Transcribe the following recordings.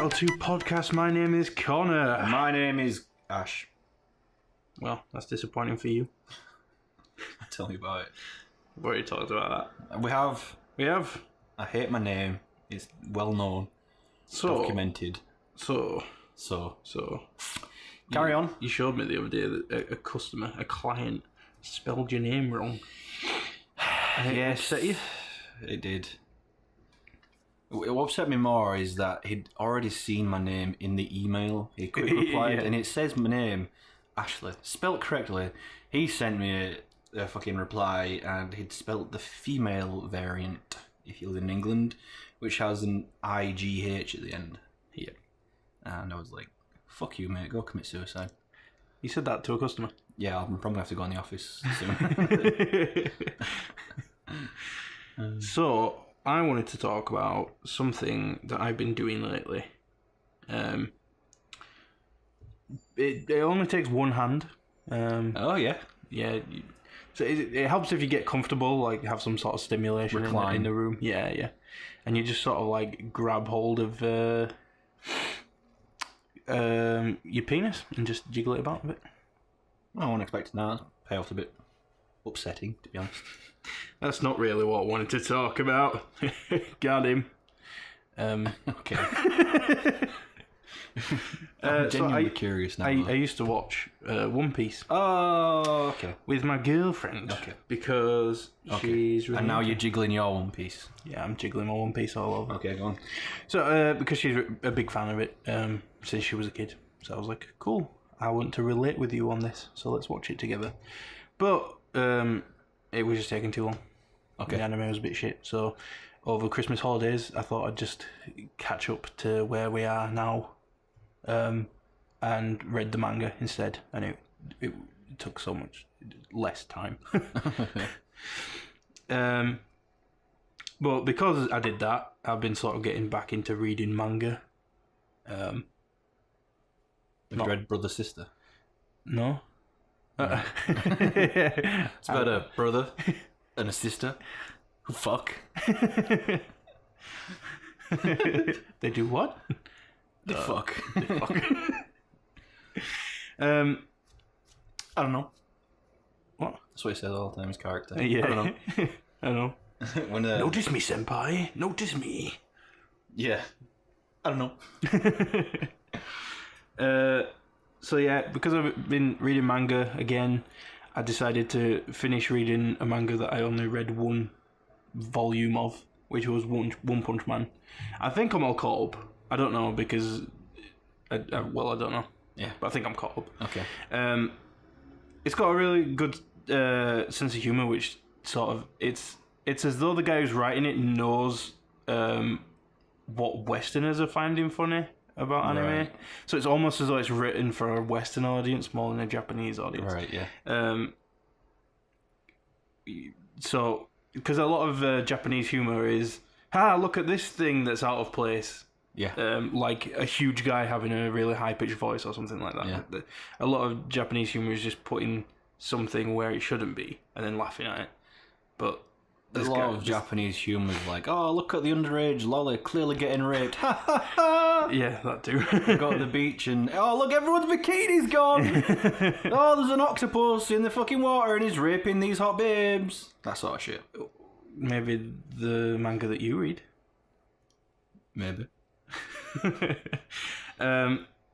Untitled-2 podcast. My name is Connor. My name is Ash. Well, that's disappointing for you. Tell me about it. We've already talked about that. We have. I hate my name. It's well known. Documented. So. Carry on. You showed me the other day that a client, spelled your name wrong. Yes, it did. What upset me more is that he'd already seen my name in the email. He quick replied, and it says my name, Ashley, spelt correctly. He sent me a fucking reply, and he'd spelt the female variant, if you live in England, which has an IGH at the end. Yeah. And I was like, fuck you, mate, go commit suicide. You said that to a customer? Yeah, I'm probably going to have to go in the office soon. So, I wanted to talk about something that I've been doing lately. It only takes one hand. Oh, yeah. Yeah. So it helps if you get comfortable, like have some sort of stimulation in the room. Yeah. And you just sort of like grab hold of your penis and just jiggle it about a bit. I wasn't expecting that. Payoff's a bit upsetting, to be honest. That's not really what I wanted to talk about. Got him. Okay. I'm genuinely curious now. I used to watch One Piece. Oh, okay. With my girlfriend. Okay. Because she's really... And now you're jiggling your One Piece. Yeah, I'm jiggling my One Piece all over. Okay, go on. So, because she's a big fan of it since she was a kid. So I was like, cool, I want to relate with you on this, so let's watch it together. But it was just taking too long. Okay. The anime was a bit shit. So over Christmas holidays, I thought I'd just catch up to where we are now, and read the manga instead. And it took so much less time. But because I did that, I've been sort of getting back into reading manga. Have you read Brother Sister? No. It's about a brother and a sister who fuck. They do what? They fuck. I don't know. What? That's what he says all the time, his character. Yeah. I don't know. I know. When, Notice me, senpai. Notice me. Yeah. I don't know. So yeah, because I've been reading manga again, I decided to finish reading a manga that I only read one volume of, which was One Punch Man. I think I'm all caught up. I don't know because, I don't know. Yeah, but I think I'm caught up. Okay. It's got a really good sense of humor, which sort of it's as though the guy who's writing it knows what Westerners are finding funny about anime. Right. So it's almost as though it's written for a Western audience more than a Japanese audience. Right, yeah. So, because a lot of Japanese humor is, look at this thing that's out of place. Yeah. Like a huge guy having a really high-pitched voice or something like that. Yeah. A lot of Japanese humor is just putting something where it shouldn't be and then laughing at it. But a lot of Japanese humour is like, oh, look at the underage lolly clearly getting raped. Ha ha ha! Yeah, that too. Go to the beach and, oh, look, everyone's bikini's gone! Oh, there's an octopus in the fucking water and he's raping these hot babes. That sort of shit. Maybe the manga that you read. Maybe. So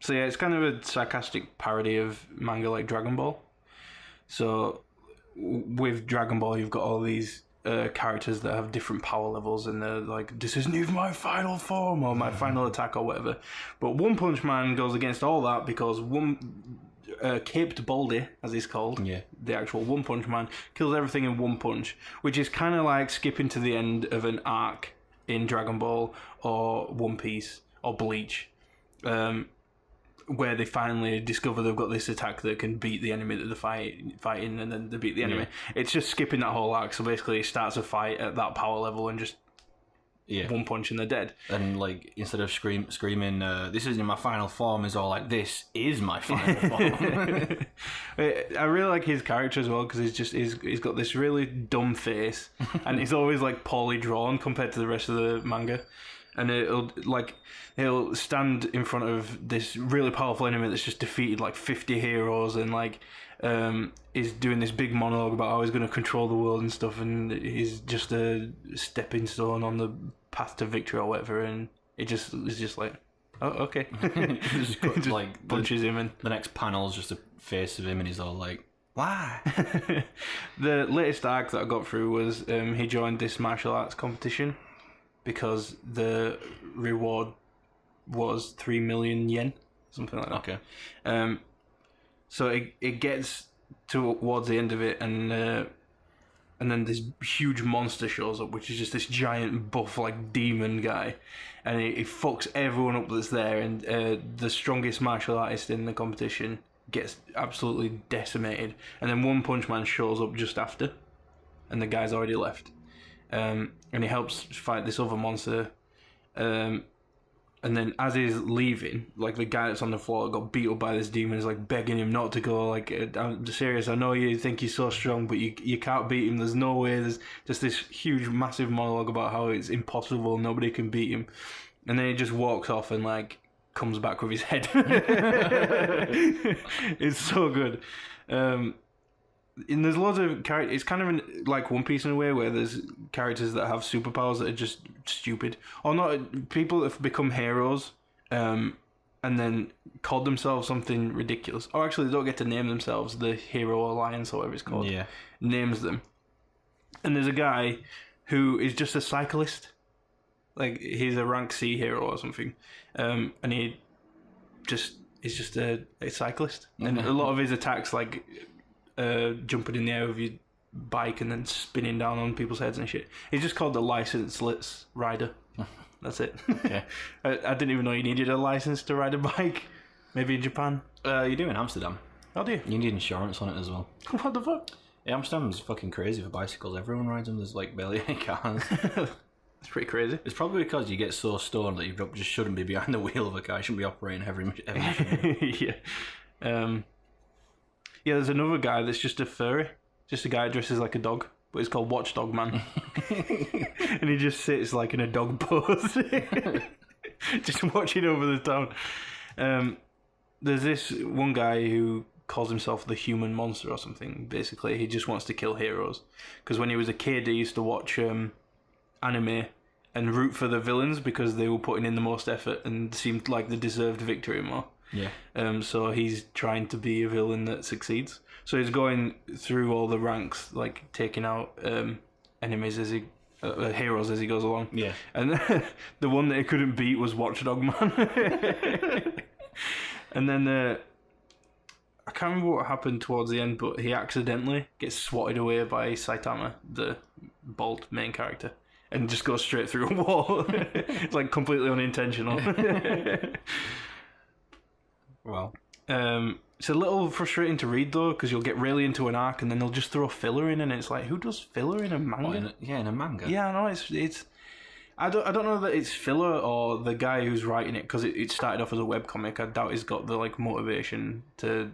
yeah, it's kind of a sarcastic parody of manga like Dragon Ball. So with Dragon Ball, you've got all these characters that have different power levels, and they're like, this isn't even my final form or my final attack or whatever. But One Punch Man goes against all that because Caped Baldy, as he's called, the actual One Punch Man, kills everything in one punch, which is kind of like skipping to the end of an arc in Dragon Ball or One Piece or Bleach, where they finally discover they've got this attack that can beat the enemy that they're fighting, and then they beat the enemy. Yeah. It's just skipping that whole arc, so basically it starts a fight at that power level and just one punch and they're dead. And like, instead of screaming, this isn't my final form, is all like, this is my final form. I really like his character as well, because he's got this really dumb face, and he's always like poorly drawn compared to the rest of the manga. and he'll stand in front of this really powerful enemy that's just defeated like 50 heroes, and like is doing this big monologue about how he's going to control the world and stuff, and he's just a stepping stone on the path to victory or whatever, and it just is just like, oh, okay. just like punches him, and the next panel's just a face of him, and he's all like, why? The latest arc that I got through was he joined this martial arts competition because the reward was 3 million yen, something like that. Okay. So it gets towards the end of it, and then this huge monster shows up, which is just this giant buff like demon guy, and he fucks everyone up that's there, and the strongest martial artist in the competition gets absolutely decimated, and then One Punch Man shows up just after, and the guy's already left, and he helps fight this other monster, and then as he's leaving, like the guy that's on the floor got beat up by this demon is like begging him not to go, like, I'm serious, I know you think he's so strong, but you can't beat him, there's no way. There's just this huge massive monologue about how it's impossible, nobody can beat him, and then he just walks off and like comes back with his head. It's so good. And there's loads of characters. It's kind of like One Piece in a way, where there's characters that have superpowers that are just stupid, or not. People that have become heroes, and then called themselves something ridiculous, or actually they don't get to name themselves. The Hero Alliance, or whatever it's called, names them. And there's a guy who is just a cyclist, like he's a rank C hero or something, and he just is just a cyclist, and a lot of his attacks like. Jumping in the air with your bike and then spinning down on people's heads and shit. He's just called the licenseless rider. That's it. Okay. I didn't even know you needed a license to ride a bike. Maybe in Japan. You do in Amsterdam. Oh, do you? You need insurance on it as well. What the fuck? Yeah, Amsterdam's fucking crazy for bicycles. Everyone rides them. There's like barely any cars. It's pretty crazy. It's probably because you get so stoned that you just shouldn't be behind the wheel of a car. You shouldn't be operating heavy machinery. Yeah. Yeah, there's another guy that's just a furry. Just a guy dresses like a dog, but he's called Watchdog Man. And he just sits like in a dog pose. Just watching over the town. There's this one guy who calls himself the Human Monster or something. Basically, he just wants to kill heroes. Because when he was a kid, he used to watch anime and root for the villains because they were putting in the most effort and seemed like they deserved victory more. Yeah. So he's trying to be a villain that succeeds. So he's going through all the ranks, like taking out enemies as he, heroes as he goes along. Yeah. And the one that he couldn't beat was Watchdog Man. And then I can't remember what happened towards the end, but he accidentally gets swatted away by Saitama, the bald main character, and just goes straight through a wall. It's like completely unintentional. Well, it's a little frustrating to read though, because you'll get really into an arc and then they'll just throw filler in, and it's like, who does filler in a manga? In a manga. Yeah, I know it's. I don't know that it's filler or the guy who's writing it, because it started off as a webcomic. I doubt he's got the like motivation to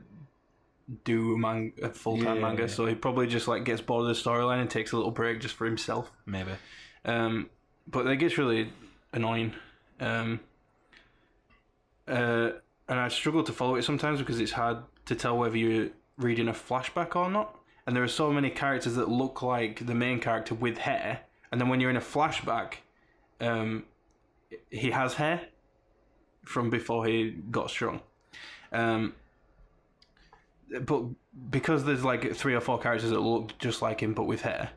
do a full-time manga, so he probably just like gets bored of the storyline and takes a little break just for himself. Maybe. But it gets really annoying. And I struggle to follow it sometimes because it's hard to tell whether you're reading a flashback or not. And there are so many characters that look like the main character with hair, and then when you're in a flashback, he has hair from before he got strong. But because there's like 3 or 4 characters that look just like him but with hair,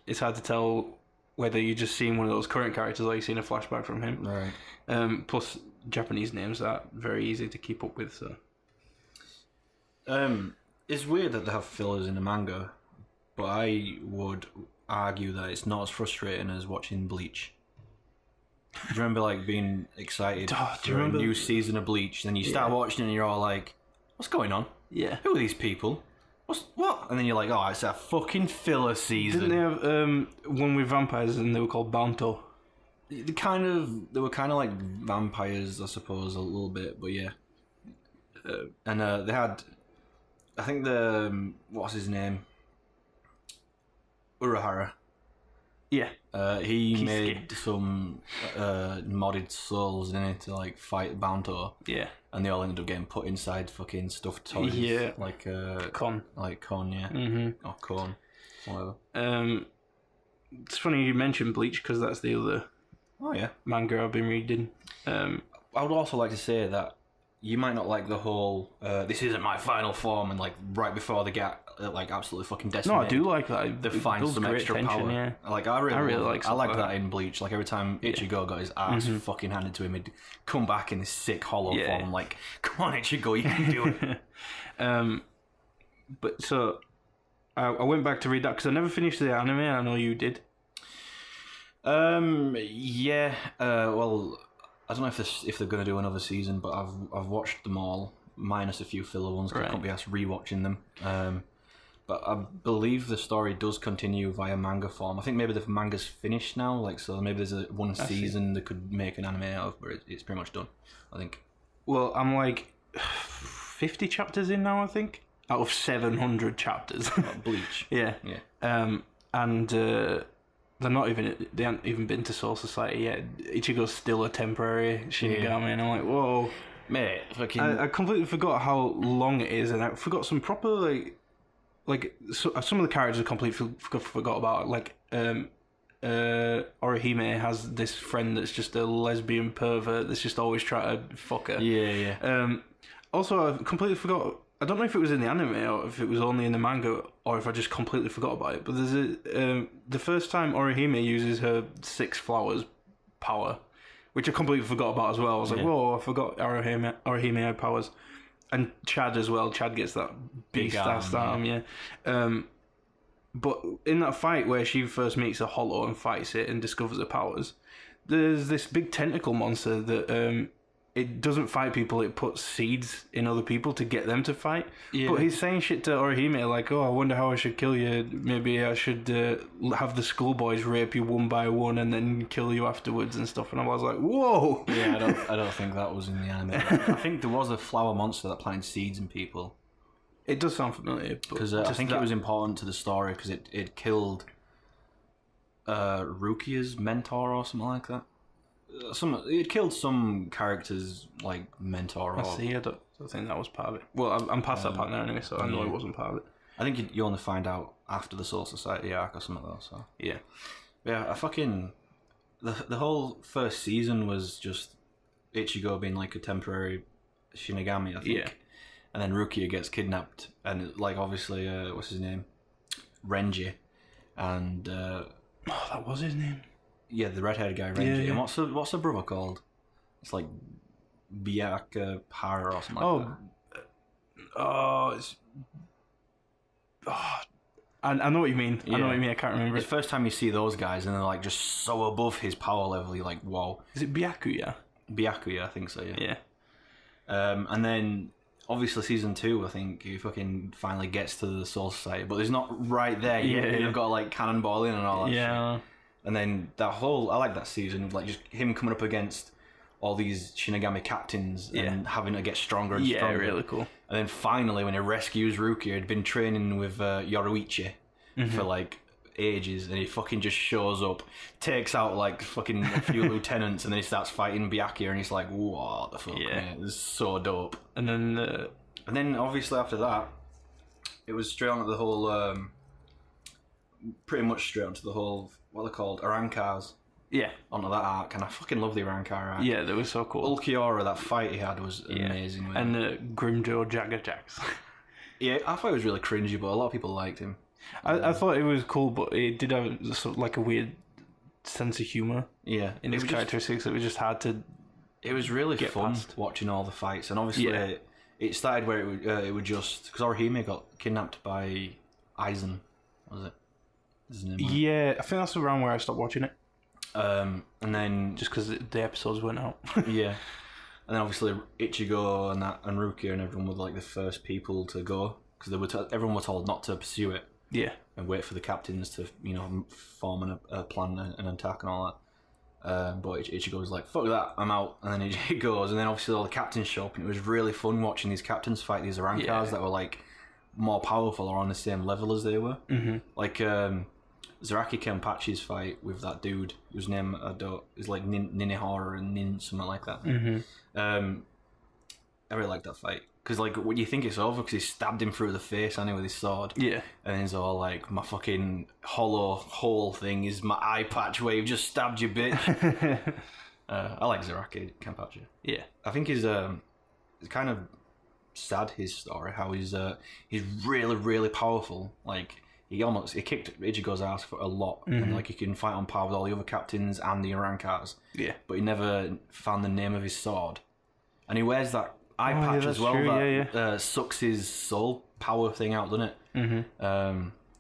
it's hard to tell whether you're just seeing one of those current characters or you're seeing a flashback from him. Right. Plus, Japanese names are very easy to keep up with. So, it's weird that they have fillers in the manga, but I would argue that it's not as frustrating as watching Bleach. Do you remember like being excited for a new season of Bleach? Then you start watching it and you're all like, "What's going on? Yeah, who are these people? What?" And then you're like, "Oh, it's a fucking filler season." Didn't they have one with vampires and they were called Banto? They were kind of like vampires, I suppose, a little bit, but yeah. And they had, I think what's his name? Urahara. Yeah. He made some modded souls in it to like fight Bounto. Yeah. And they all ended up getting put inside fucking stuffed toys. Yeah. Like Con. Like Con, yeah. Mm-hmm. Or Corn. Whatever. It's funny you mentioned Bleach because that's the other manga I've been reading. I would also like to say that you might not like the whole this isn't my final form and like right before they get like absolutely fucking decimated. No, I do like that. They find some extra tension, power. Yeah. Like I really like that in Bleach. Like every time Ichigo got his ass fucking handed to him, he'd come back in this sick hollow form. Like, come on, Ichigo, you can do it. But so I went back to read that because I never finished the anime. I know you did. Yeah. Well, I don't know if they're going to do another season, but I've watched them all, minus a few filler ones. Cause I can't be asked rewatching them. But I believe the story does continue via manga form. I think maybe the manga's finished now, like so maybe there's one season they could make an anime out of, but it's pretty much done, I think. Well, I'm like 50 chapters in now, I think, out of 700 chapters. Bleach. Yeah. And they haven't even been to Soul Society yet. Ichigo's still a temporary Shinigami, and I'm like, whoa. Mate, fucking... I completely forgot how long it is, and I forgot some proper, some of the characters I completely forgot about. Like, Orihime has this friend that's just a lesbian pervert that's just always trying to fuck her. Yeah. Also, I completely forgot... I don't know if it was in the anime or if it was only in the manga or if I just completely forgot about it. But there's the first time Orihime uses her 6 flowers power, which I completely forgot about as well. I was like, whoa, I forgot Orihime had powers. And Chad as well. Chad gets that beast-ass arm, yeah. But in that fight where she first meets a hollow and fights it and discovers her powers, there's this big tentacle monster that... it doesn't fight people, it puts seeds in other people to get them to fight. Yeah. But he's saying shit to Orihime like, oh, I wonder how I should kill you. Maybe I should have the schoolboys rape you one by one and then kill you afterwards and stuff. And I was like, whoa! Yeah, I don't think that was in the anime. I think there was a flower monster that planted seeds in people. It does sound familiar. Because I think it was important to the story because it killed Rukia's mentor or something like that. It killed some characters like mentor. I see. I don't think that was part of it. Well, I'm past that part now anyway, so I know it wasn't part of it. I think you only find out after the Soul Society arc or something though. So yeah. I fucking the whole first season was just Ichigo being like a temporary Shinigami, I think. Yeah. And then Rukia gets kidnapped, and like obviously, what's his name, Renji, and that was his name. Yeah, the red-haired guy, Renji. Yeah. And what's the brother called? It's like Byakuya Hara or something like that. I know what you mean. Yeah. I know what you mean. I can't remember. It's the first time you see those guys, and they're like just so above his power level. You're like, whoa. Is it Byakuya? Byakuya, I think so. Yeah. Yeah. And then obviously season 2, I think he fucking finally gets to the Soul Society, but he's not right there yet. Yeah. You've got like cannonball in and all that. Yeah. Shit. And then I like that season of like just him coming up against all these Shinigami captains and having to get stronger and stronger. Yeah, really cool. And then finally, when he rescues Rukia, he'd been training with Yoruichi for like ages, and he fucking just shows up, takes out like fucking a few lieutenants, and then he starts fighting Byakuya, and he's like, what the fuck, man? This is so dope. And then obviously after that, it was straight on to the whole, pretty much straight onto the whole, what they're called, Arankars. Yeah. Onto that arc, and I fucking love the Arankar arc. Yeah, they were so cool. Ulquiorra, that fight he had was amazing. And Grimjo Jaggajax. Yeah, I thought it was really cringy, but a lot of people liked him. I thought it was cool, but it did have sort of like a weird sense of humour. Yeah. In its characteristics, it was just hard to. It was really fun watching all the fights, and obviously it started where it would just because Orihime got kidnapped by Aizen, was it? His name, yeah, I think that's around where I stopped watching it. And then just because the episodes went out. Yeah. And then obviously Ichigo and Rukia and everyone were like the first people to go because everyone was told not to pursue it. Yeah. And wait for the captains to form a plan and attack and all that. But Ichigo was like, fuck that, I'm out. And then he goes, and then obviously all the captains show up, and it was really fun watching these captains fight these Arankars that were like more powerful or on the same level as they were. Mm-hmm. Like Zaraki Kenpachi's fight with that dude whose name is like Ninihara and Nin, something like that. I really like that fight. Because, like, when you think it's over, because he stabbed him through the face, with his sword. Yeah. And he's all like, my fucking hollow hole thing is my eye patch where you've just stabbed you, bitch. I like Zaraki Kenpachi. Yeah. I think he's kind of sad, his story, how he's really, really powerful. Like, he kicked Ichigo's ass for a lot. And, like, he can fight on par with all the other captains and the Arankars. Yeah. But he never found the name of his sword. And he wears that eye patch as well, true, that sucks his soul power thing out, doesn't it? I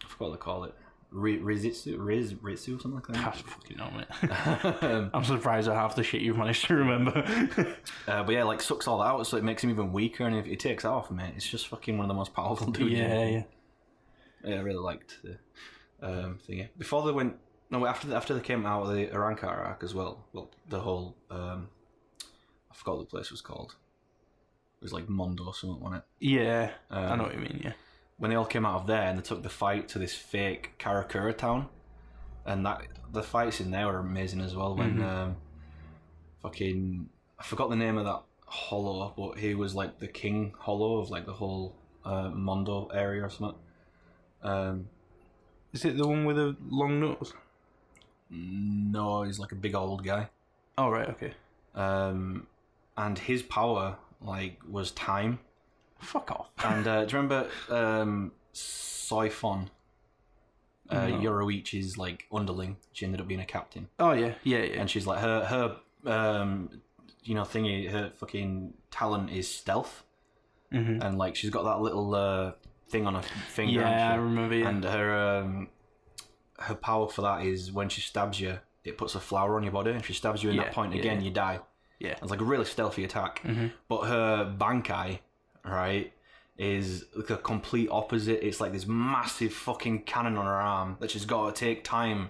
forgot what they call it. Ritsu, something like that. I fucking know, mate. I'm surprised at half the shit you've managed to remember. But yeah, like, sucks all that out, so it makes him even weaker, and if he takes that off, mate, it's just fucking one of the most powerful dudes. Yeah. Yeah, I really liked the thing. Before they went... No, after they came out of the Arankar arc as well, the whole... I forgot what the place was called. It was like Mondo or something, wasn't it? Yeah, I know what you mean, yeah. When they all came out of there and they took the fight to this fake Karakura town, and the fights in there were amazing as well. When I forgot the name of that hollow, but he was like the king hollow of like the whole Mondo area or something. Is it the one with a long nose? No, he's like a big old guy. Oh, right, okay. And his power was time. Fuck off. And do you remember Soifon? Yoroichi's like underling. She ended up being a captain. Oh yeah. And she's like her thingy. Her fucking talent is stealth. And like she's got that little thing on her finger. Yeah, I remember. Yeah. And her power for that is when she stabs you, it puts a flower on your body, and if she stabs you in that point again, you die. Yeah. It's like a really stealthy attack. But her Bankai, right, is like a complete opposite. It's like this massive fucking cannon on her arm that she's got to take time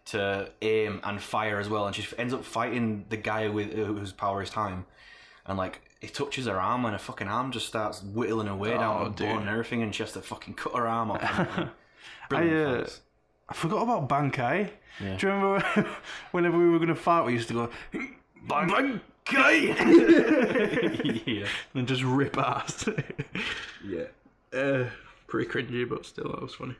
to aim and fire as well. And she ends up fighting the guy whose power is time. And like, it touches her arm and her fucking arm just starts whittling away down her bone and everything, and she has to fucking cut her arm off. I forgot about Bankai. Yeah. Do you remember whenever we were going to fight, we used to go... Bankai! Yeah. And just rip ass. Yeah. Pretty cringy, but still, that was funny.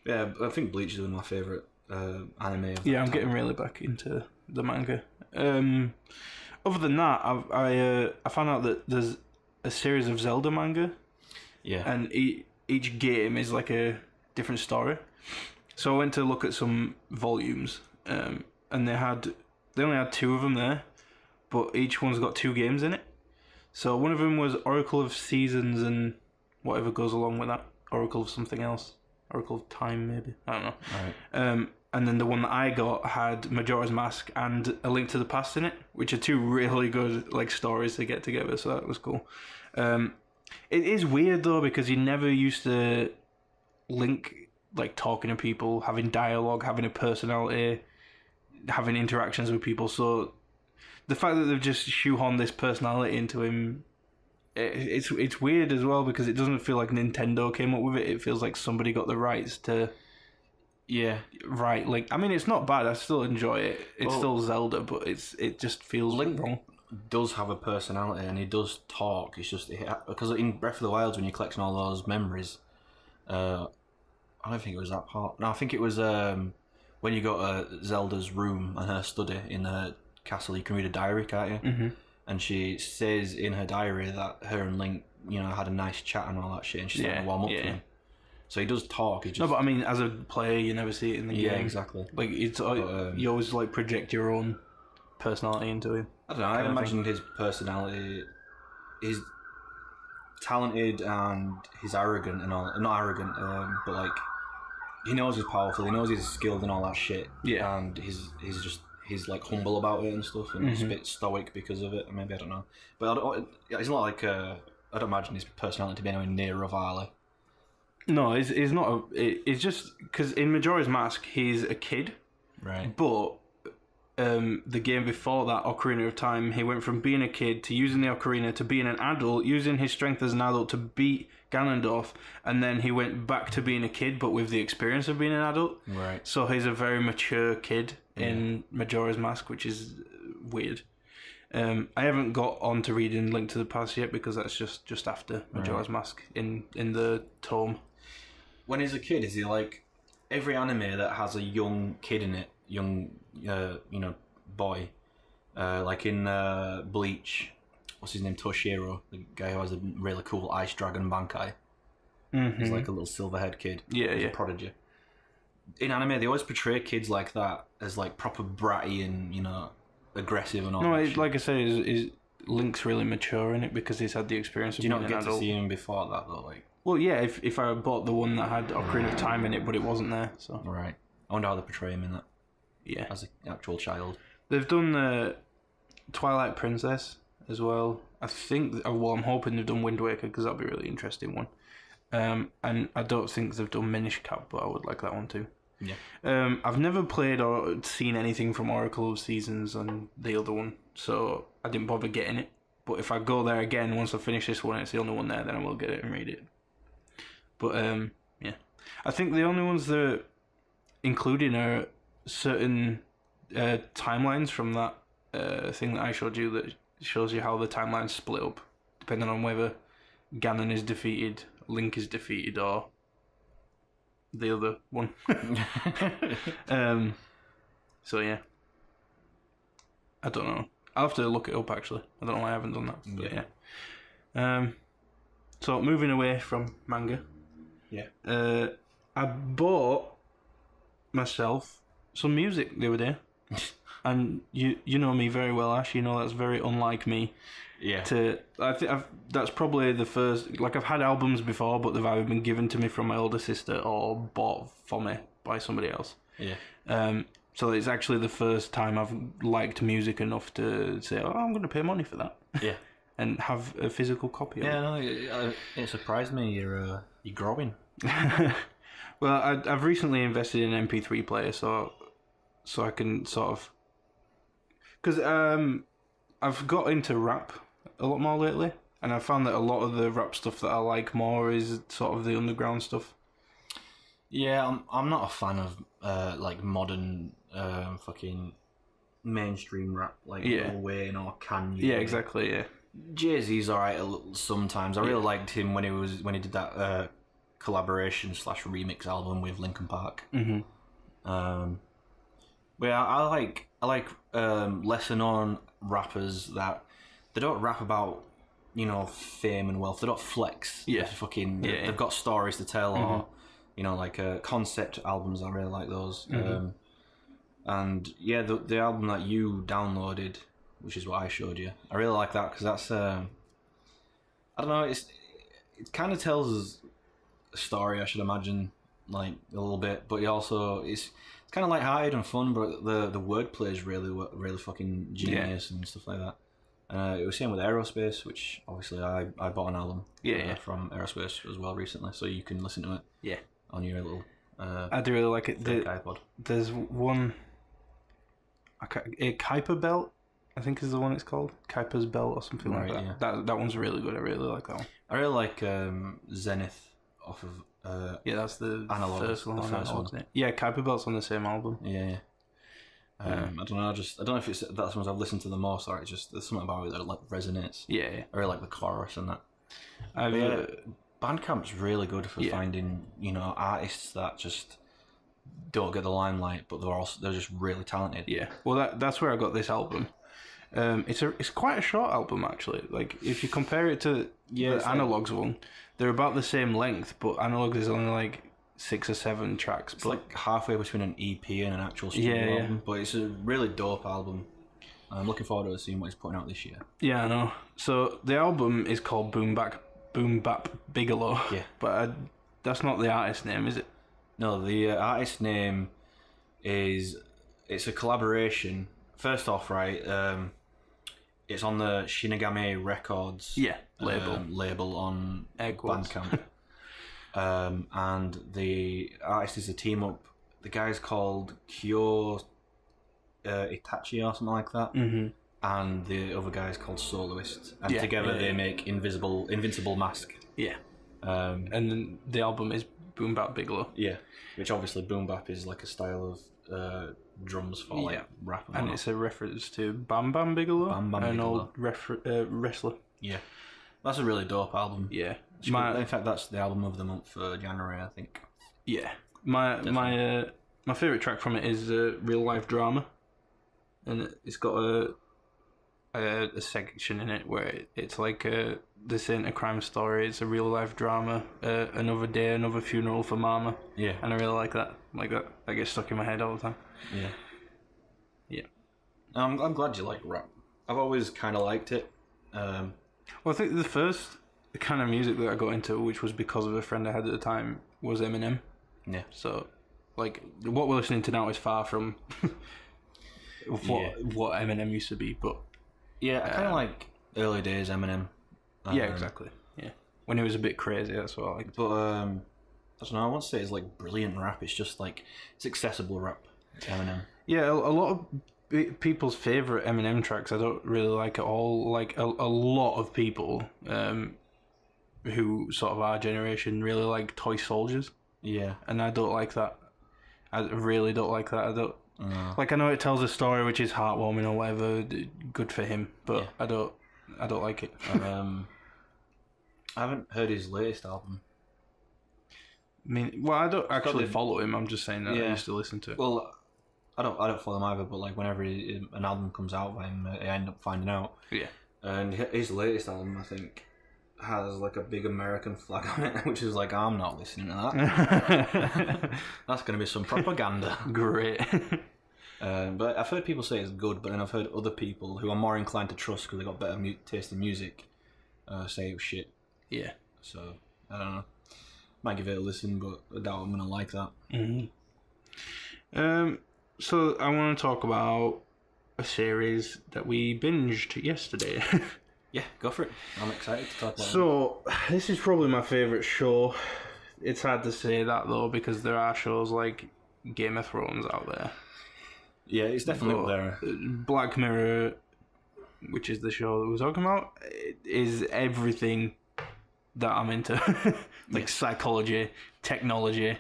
Yeah, I think Bleach is one of my favourite anime. Yeah, I'm getting really back into the manga. Other than that, I found out that there's a series of Zelda manga. Yeah. And each game is like a different story. So I went to look at some volumes, and they only had 2 of them there, but each one's got 2 games in it. So one of them was Oracle of Seasons and whatever goes along with that. Oracle of something else. Oracle of Time, maybe. I don't know. Right. And then the one that I got had Majora's Mask and A Link to the Past in it, which are 2 really good like stories to get together, so that was cool. It is weird though, because you never used to link like talking to people, having dialogue, having a personality, having interactions with people. So the fact that they've just shoehorned this personality into him, it's weird as well, because it doesn't feel like Nintendo came up with it. It feels like somebody got the rights to... Yeah. Right, like, I mean, it's not bad. I still enjoy it. It's still Zelda, but it just feels Link wrong. Does have a personality, and he does talk. It's just... Because in Breath of the Wild, when you're collecting all those memories... I don't think it was that part. No, I think it was when you go to Zelda's room and her study in her castle, you can read a diary, can't you? And she says in her diary that her and Link, had a nice chat and all that shit, and she's starting to warm up to him. So he does talk. He just... No, but I mean, as a player, you never see it in the game. Yeah, exactly. Like, it's you always like project your own personality into him. I don't know. I imagined his personality. He's talented and he's arrogant and all. Not arrogant, but like. He knows he's powerful, he knows he's skilled and all that shit. Yeah. And he's like humble about it and stuff, and he's a bit stoic because of it. Maybe, I don't know. But it's not like I don't imagine his personality to be anywhere near of Harley. No, it's not. It's just because in Majora's Mask he's a kid, right? But the game before that, Ocarina of Time, he went from being a kid to using the Ocarina to being an adult, using his strength as an adult to beat Ganondorf, and then he went back to being a kid, but with the experience of being an adult. Right. So he's a very mature kid in Majora's Mask, which is weird. I haven't got on to reading Link to the Past yet because that's just after Majora's Mask in the tome. When he's a kid, is he like every anime that has a young kid in it, boy, like in Bleach, what's his name, Toshiro, the guy who has a really cool ice dragon Bankai. Mm-hmm. He's like a little silver-haired kid. Yeah, a prodigy. In anime, they always portray kids like that as like proper bratty and aggressive and all. No, like I say, is Link's really mature in it because he's had the experience of being an adult. Do you not get to see him before that though? Like, well, yeah, if I bought the one that had Ocarina of Time in it, but it wasn't there, so right. I wonder how they portray him in that. Yeah, as an actual child. They've done Twilight Princess as well. I think. Well, I'm hoping they've done Wind Waker because that'll be a really interesting one. And I don't think they've done Minish Cap, but I would like that one too. Yeah. I've never played or seen anything from Oracle of Seasons and the other one, so I didn't bother getting it. But if I go there again once I finish this one, it's the only one there, then I will get it and read it. But yeah, I think the only ones that including are certain timelines from that thing that I showed you that shows you how the timelines split up, depending on whether Ganon is defeated, Link is defeated, or the other one. So yeah, I don't know. I'll have to look it up actually. I don't know why I haven't done that. But yeah. So moving away from manga. Yeah. I bought myself some music the other day. And you know me very well, Ash. You know that's very unlike me. Yeah. I think that's probably the first. Like I've had albums before, but they've either been given to me from my older sister or bought for me by somebody else. Yeah. So it's actually the first time I've liked music enough to say, "Oh, I'm going to pay money for that." Yeah. And have a physical copy of it. Yeah, no, it surprised me. You're growing. Well, I've recently invested in an MP3 player, so I can sort of, because I've got into rap a lot more lately, and I found that a lot of the rap stuff that I like more is sort of the underground stuff. Yeah, I'm not a fan of like modern fucking mainstream rap like Lil Wayne or Kanye. Yeah, exactly. Yeah. Jay-Z's alright sometimes. I really liked him when he did that collaboration / remix album with Linkin Park. Mm-hmm. But yeah, I like lesser known rappers that they don't rap about fame and wealth. They don't flex. Yeah. They've got stories to tell, or like concept albums. I really like those. Mm-hmm. And yeah, the album that you downloaded, which is what I showed you, I really like that because that's I don't know, it kind of tells us a story, I should imagine, like a little bit, but it's kind of lighthearted and fun, but the wordplay is really fucking genius and stuff like that. It was same with Aerospace, which obviously I bought an album from Aerospace as well recently, so you can listen to it on your little I do really like it. iPod. There's one, a Kuiper Belt, I think is the one it's called, Kuiper's Belt or something like that. Yeah. That one's really good. I really like that one. I really like Zenith off of that's the Analog, first one. the first one. Isn't it? Yeah, Kuiper Belt's on the same album. Yeah. I don't know. I don't know if it's that's the ones I've listened to the most, or it's just there's something about it that like resonates. Yeah. I really like the chorus and that. Bandcamp's really good for finding artists that just don't get the limelight, but they're just really talented. Yeah. Well, that's where I got this album. It's quite a short album actually. Like if you compare it to the Analogs one, they're about the same length, but Analogs is only like 6 or 7 tracks. It's like halfway between an EP and an actual studio album. But it's a really dope album. I'm looking forward to seeing what he's putting out this year. Yeah, I know. So the album is called Boom Bap Bigelow. Yeah. But that's not the artist name, is it? No, the artist name it's a collaboration. First off, right, it's on the Shinigami Records label on Bandcamp. And the artist is a team up. The guy's called Kyo Itachi or something like that. Mm-hmm. And the other guy is called Soloist. And Yeah, together they make Invincible Mask. Yeah. Um, And then the album is Boom Bap Bigelow. yeah, which obviously boom bap is like a style of drums for like rap. And it's a reference to Bam Bam Bigelow, Bam Bam an Bigelow. old wrestler. Yeah, that's a really dope album. Yeah. In fact, that's the album of the month for January, I think. Yeah. My favourite track from it is Real Life Drama. And it's got a section in it where it's like this ain't a crime story, it's a real life drama, another day, another funeral for mama. Yeah. And I really like that. Like that gets stuck in my head all the time. Yeah. Yeah. I'm glad you like rap. I've always kind of liked it. Well, I think the first kind of music that I got into, which was because of a friend I had at the time, was Eminem. Yeah. So, like, what we're listening to now is far from what Eminem used to be, but... Yeah, I kind of like early days Eminem. Yeah, exactly. Yeah. When he was a bit crazy, that's what I liked. But, I don't know, I won't say it's like brilliant rap, it's just like, it's accessible rap, Eminem. Yeah, a lot of people's favourite Eminem tracks I don't really like at all. Like, a lot of people who sort of our generation really like Toy Soldiers. Yeah. And I don't like that. I really don't like that. I don't... Like, I know it tells a story which is heartwarming or whatever, good for him, but I don't like it. I haven't heard his latest album. I mean, well, I don't actually follow him. I'm just saying that I used to listen to it. Well, I don't follow him either, but like whenever an album comes out by him, I end up finding out. Yeah. And his latest album, I think, has like a big American flag on it, which is like, I'm not listening to that. That's going to be some propaganda. Great. But I've heard people say it's good, but then I've heard other people who are more inclined to trust because they got better taste in music say it was shit. Yeah. So, I don't know. Might give it a listen, but I doubt I'm going to like that. Mm-hmm. So I want to talk about a series that we binged yesterday. Yeah, go for it. I'm excited to talk about it. So, this is probably my favourite show. It's hard to say that, though, because there are shows like Game of Thrones out there. Yeah, it's definitely up there. Black Mirror, which is the show that we're talking about, is everything that I'm into. Like psychology, technology.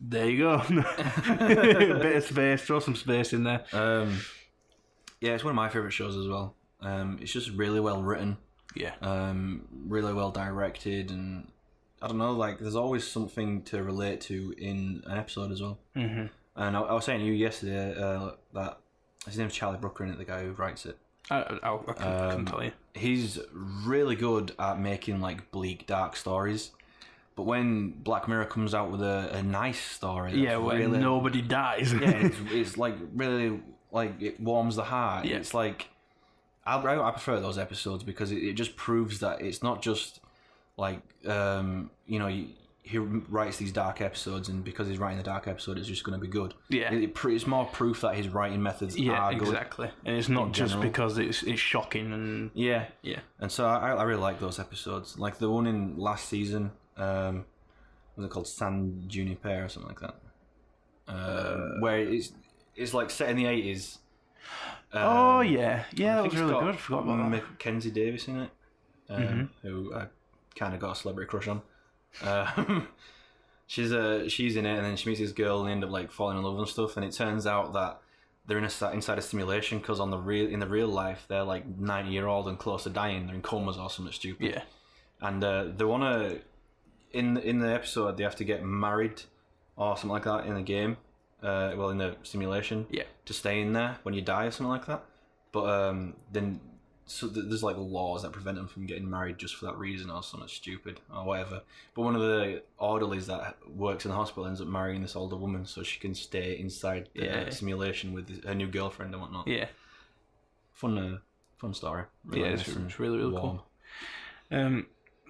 There you go. Bit of space, throw some space in there. Yeah, it's one of my favourite shows as well. It's just really well written. Yeah. Really well directed, and I don't know, like there's always something to relate to in an episode as well. Mm-hmm. And I was saying to you yesterday that his name's Charlie Brooker, isn't it, the guy who writes it? I can tell you. He's really good at making like bleak, dark stories. But when Black Mirror comes out with a nice story, where really, nobody dies. Yeah, it's like really like it warms the heart. Yeah. It's like I prefer those episodes because it just proves that it's not just like he writes these dark episodes, and because he's writing the dark episode, it's just going to be good. Yeah, it's more proof that his writing methods are good. Exactly, and it's not just because it's shocking and yeah. And so I really like those episodes, like the one in last season. Was it called San Junipero or something like that? Where it's like set in the 80s. That was really good. I forgot about that. Mackenzie Davis in it, who I kind of got a celebrity crush on. She's in it, and then she meets this girl and they end up like falling in love and stuff. And it turns out that they're inside a simulation because in the real life they're like 90-year-old and close to dying. They're in comas or something stupid. Yeah, and they want to. In the episode, they have to get married or something like that in the game. In the simulation. Yeah. To stay in there when you die or something like that. But then there's like laws that prevent them from getting married just for that reason or something stupid or whatever. But one of the orderlies that works in the hospital ends up marrying this older woman so she can stay inside the simulation with her new girlfriend and whatnot. Yeah. Fun story. Really nice, it's really, really warm. Cool.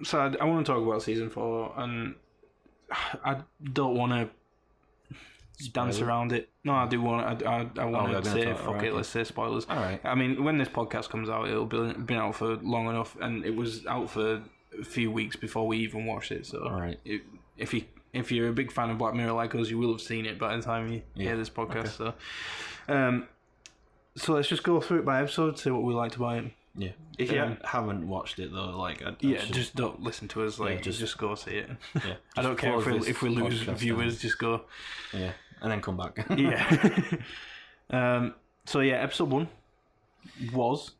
So I want to talk about season 4, and I don't want to dance around it. No, I do want. I want to say fuck it. Let's say spoilers. All right. I mean, when this podcast comes out, it'll been out for long enough, and it was out for a few weeks before we even watched it. So, all right. If you're a big fan of Black Mirror like us, you will have seen it by the time you hear this podcast. Okay. So let's just go through it by episode, see what we liked about it. Yeah. If you haven't watched it though, like just don't listen to us. Like, just go see it. Yeah. I don't care if we lose viewers. Just go. Yeah, and then come back. Yeah. So yeah, episode 1 was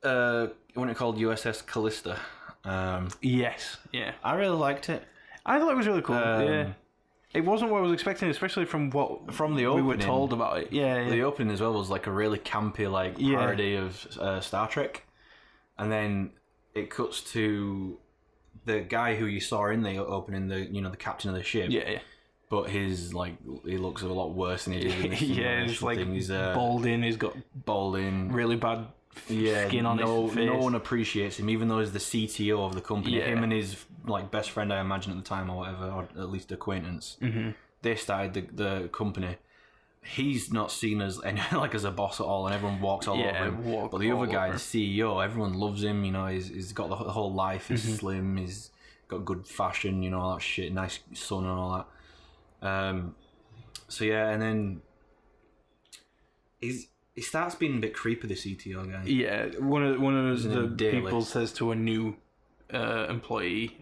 when it called USS Callista. Yes. Yeah. I really liked it. I thought it was really cool. Yeah. It wasn't what I was expecting, especially from the opening. We were told about it. Yeah. The opening as well was like a really campy parody of Star Trek, and then it cuts to the guy who you saw in the opening, the captain of the ship. Yeah. But he looks a lot worse than he did in the he's like he's balding. He's got really bad skin on his face. No one appreciates him, even though he's the CTO of the company. Him and his best friend, I imagine at the time, or whatever, or at least acquaintance. Mm-hmm. They started the company. He's not seen as as a boss at all, and everyone walks all over him. But the other guy, the CEO, everyone loves him. He's got the whole life. He's slim. He's got good fashion. All that shit. Nice son and all that. And then he starts being a bit creepy, the CTO guy. Yeah, one of the people says to a new employee,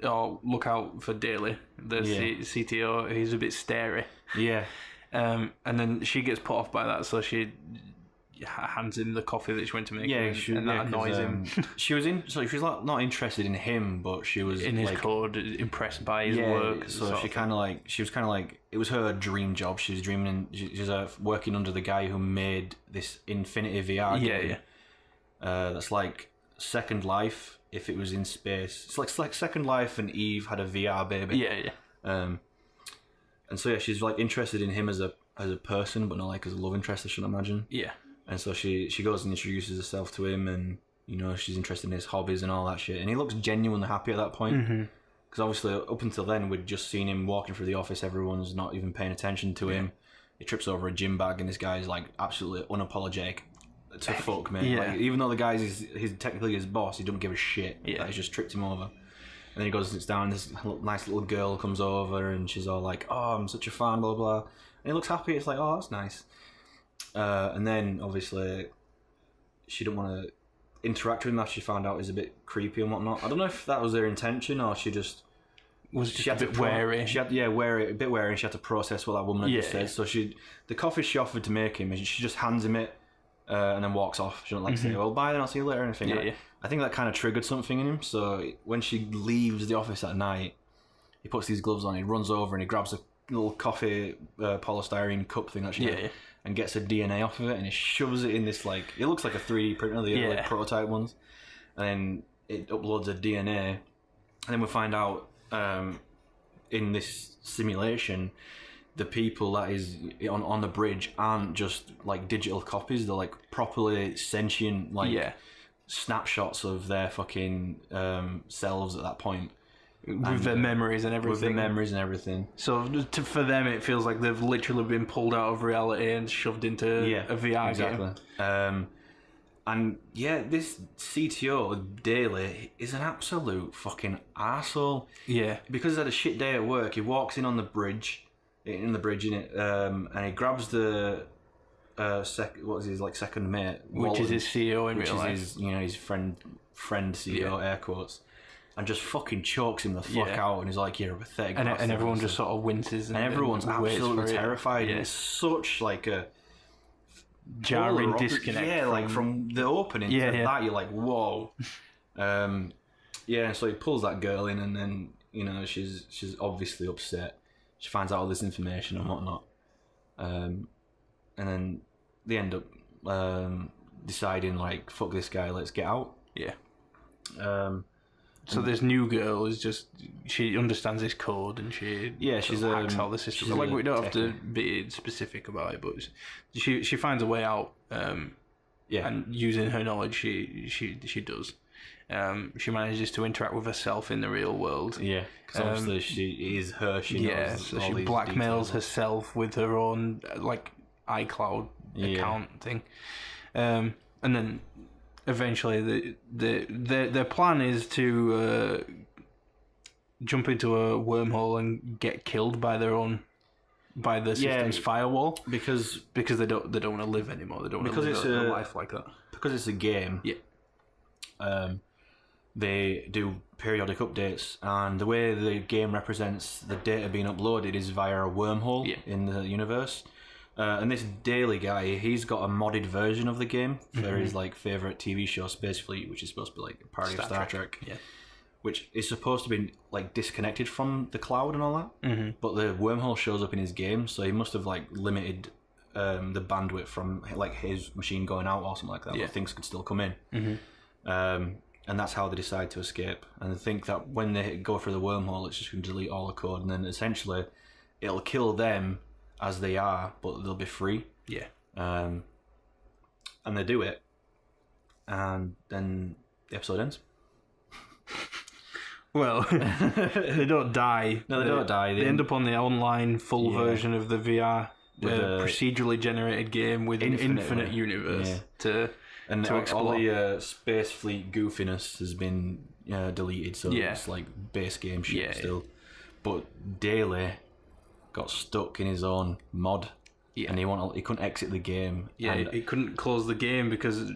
look out for Daly, the CTO. He's a bit starey. Yeah. And then she gets put off by that, so she hands him the coffee that she went to make. Yeah, and that annoys him. She was not interested in him, but she was in his code, impressed by his work. So she was kind of like it was her dream job. She was dreaming. She was working under the guy who made this Infinity VR game. Yeah. That's like Second Life if it was in space. It's like Second Life and Eve had a VR baby. Yeah. And so she's like interested in him as a person, but not like as a love interest, I should imagine. Yeah. And so she goes and introduces herself to him, and she's interested in his hobbies and all that shit. And he looks genuinely happy at that point, because obviously up until then we'd just seen him walking through the office. Everyone's not even paying attention to him. He trips over a gym bag, and this guy's like absolutely unapologetic to fuck, man. Yeah. Like, even though the guy's he's technically his boss, he don't give a shit. Yeah. He's just tripped him over. And then he goes and sits down. This nice little girl comes over, and she's all like, "Oh, I'm such a fan," blah blah. And he looks happy. It's like, "Oh, that's nice." And then obviously she didn't want to interact with him after she found out he was a bit creepy and whatnot. I don't know if that was their intention or she just was just a bit wary. A bit wary, and she had to process what that woman had just said. So the coffee she offered to make him, she just hands him it and then walks off. She don't say, "Well, bye then, I'll see you later," or anything. I think that kind of triggered something in him. So when she leaves the office at night, he puts these gloves on. He runs over and he grabs a little coffee polystyrene cup thing that she had. And gets a DNA off of it, and he shoves it in this it looks like a 3D printer, the prototype ones, and then it uploads a DNA, and then we find out in this simulation, the people that is on the bridge aren't just like digital copies; they're like properly sentient, snapshots of their fucking selves at that point. With their memories and everything. So for them, it feels like they've literally been pulled out of reality and shoved into a VR game. And this CTO, Daly, is an absolute fucking arsehole. Yeah. Because he had a shit day at work, he walks in on the bridge, and he grabs the second mate, which Walton, is his CEO in real life. Which is his friend CEO, air quotes. And just fucking chokes him the fuck out, and he's like, "You're a pathetic." And everyone just sort of winces, and everyone's absolutely terrified. And it's such like a jarring disconnect. From the opening to that, you're like, "Whoa." So he pulls that girl in, and then she's obviously upset. She finds out all this information and whatnot, and then they end up deciding like, "Fuck this guy, let's get out." Yeah. So this new girl is she understands this code, and she hacks out the system. We don't have to be specific about it, but she finds a way out. And using her knowledge, she does. She manages to interact with herself in the real world. Yeah, because obviously she is her. She knows. So she blackmails herself with her own iCloud account thing, and then. Eventually, their plan is to jump into a wormhole and get killed by their own by the system's firewall because they don't want to live anymore. They don't want to live a life like that. Because it's a game. Yeah. They do periodic updates, and the way the game represents the data being uploaded is via a wormhole in the universe. And this Daily guy, he's got a modded version of the game for his like favorite TV show, Space Fleet, which is supposed to be like a parody of Star Trek. Yeah. Which is supposed to be like disconnected from the cloud and all that. But the wormhole shows up in his game, so he must have like limited the bandwidth from like his machine going out or something like that. But things could still come in. And that's how they decide to escape. And they think that when they go through the wormhole, it's just going to delete all the code, and then essentially it'll kill them as they are, but they'll be free. Yeah. And they do it, and then the episode ends. Well, they don't die. No, they don't die. They end up on the online full version of the VR procedurally generated game with an infinite universe to explore. All the Space Fleet goofiness has been deleted, so it's like base game shit still. But Daily got stuck in his own mod, and he couldn't exit the game. Yeah, he couldn't close the game because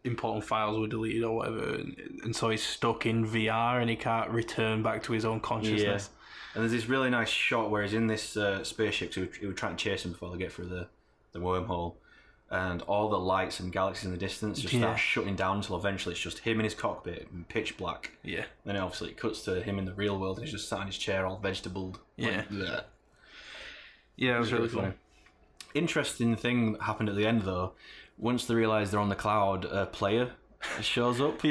important files were deleted or whatever, and so he's stuck in VR and he can't return back to his own consciousness. And there's this really nice shot where he's in this spaceship, so he would try and chase him before they get through the wormhole, and all the lights and galaxies in the distance just start shutting down until eventually it's just him in his cockpit in pitch black. Yeah. Then obviously it cuts to him in the real world and he's just sat in his chair all vegetabled. Yeah. Like, yeah, it was really funny. Interesting thing that happened at the end though. Once they realise they're on the cloud, a player shows up.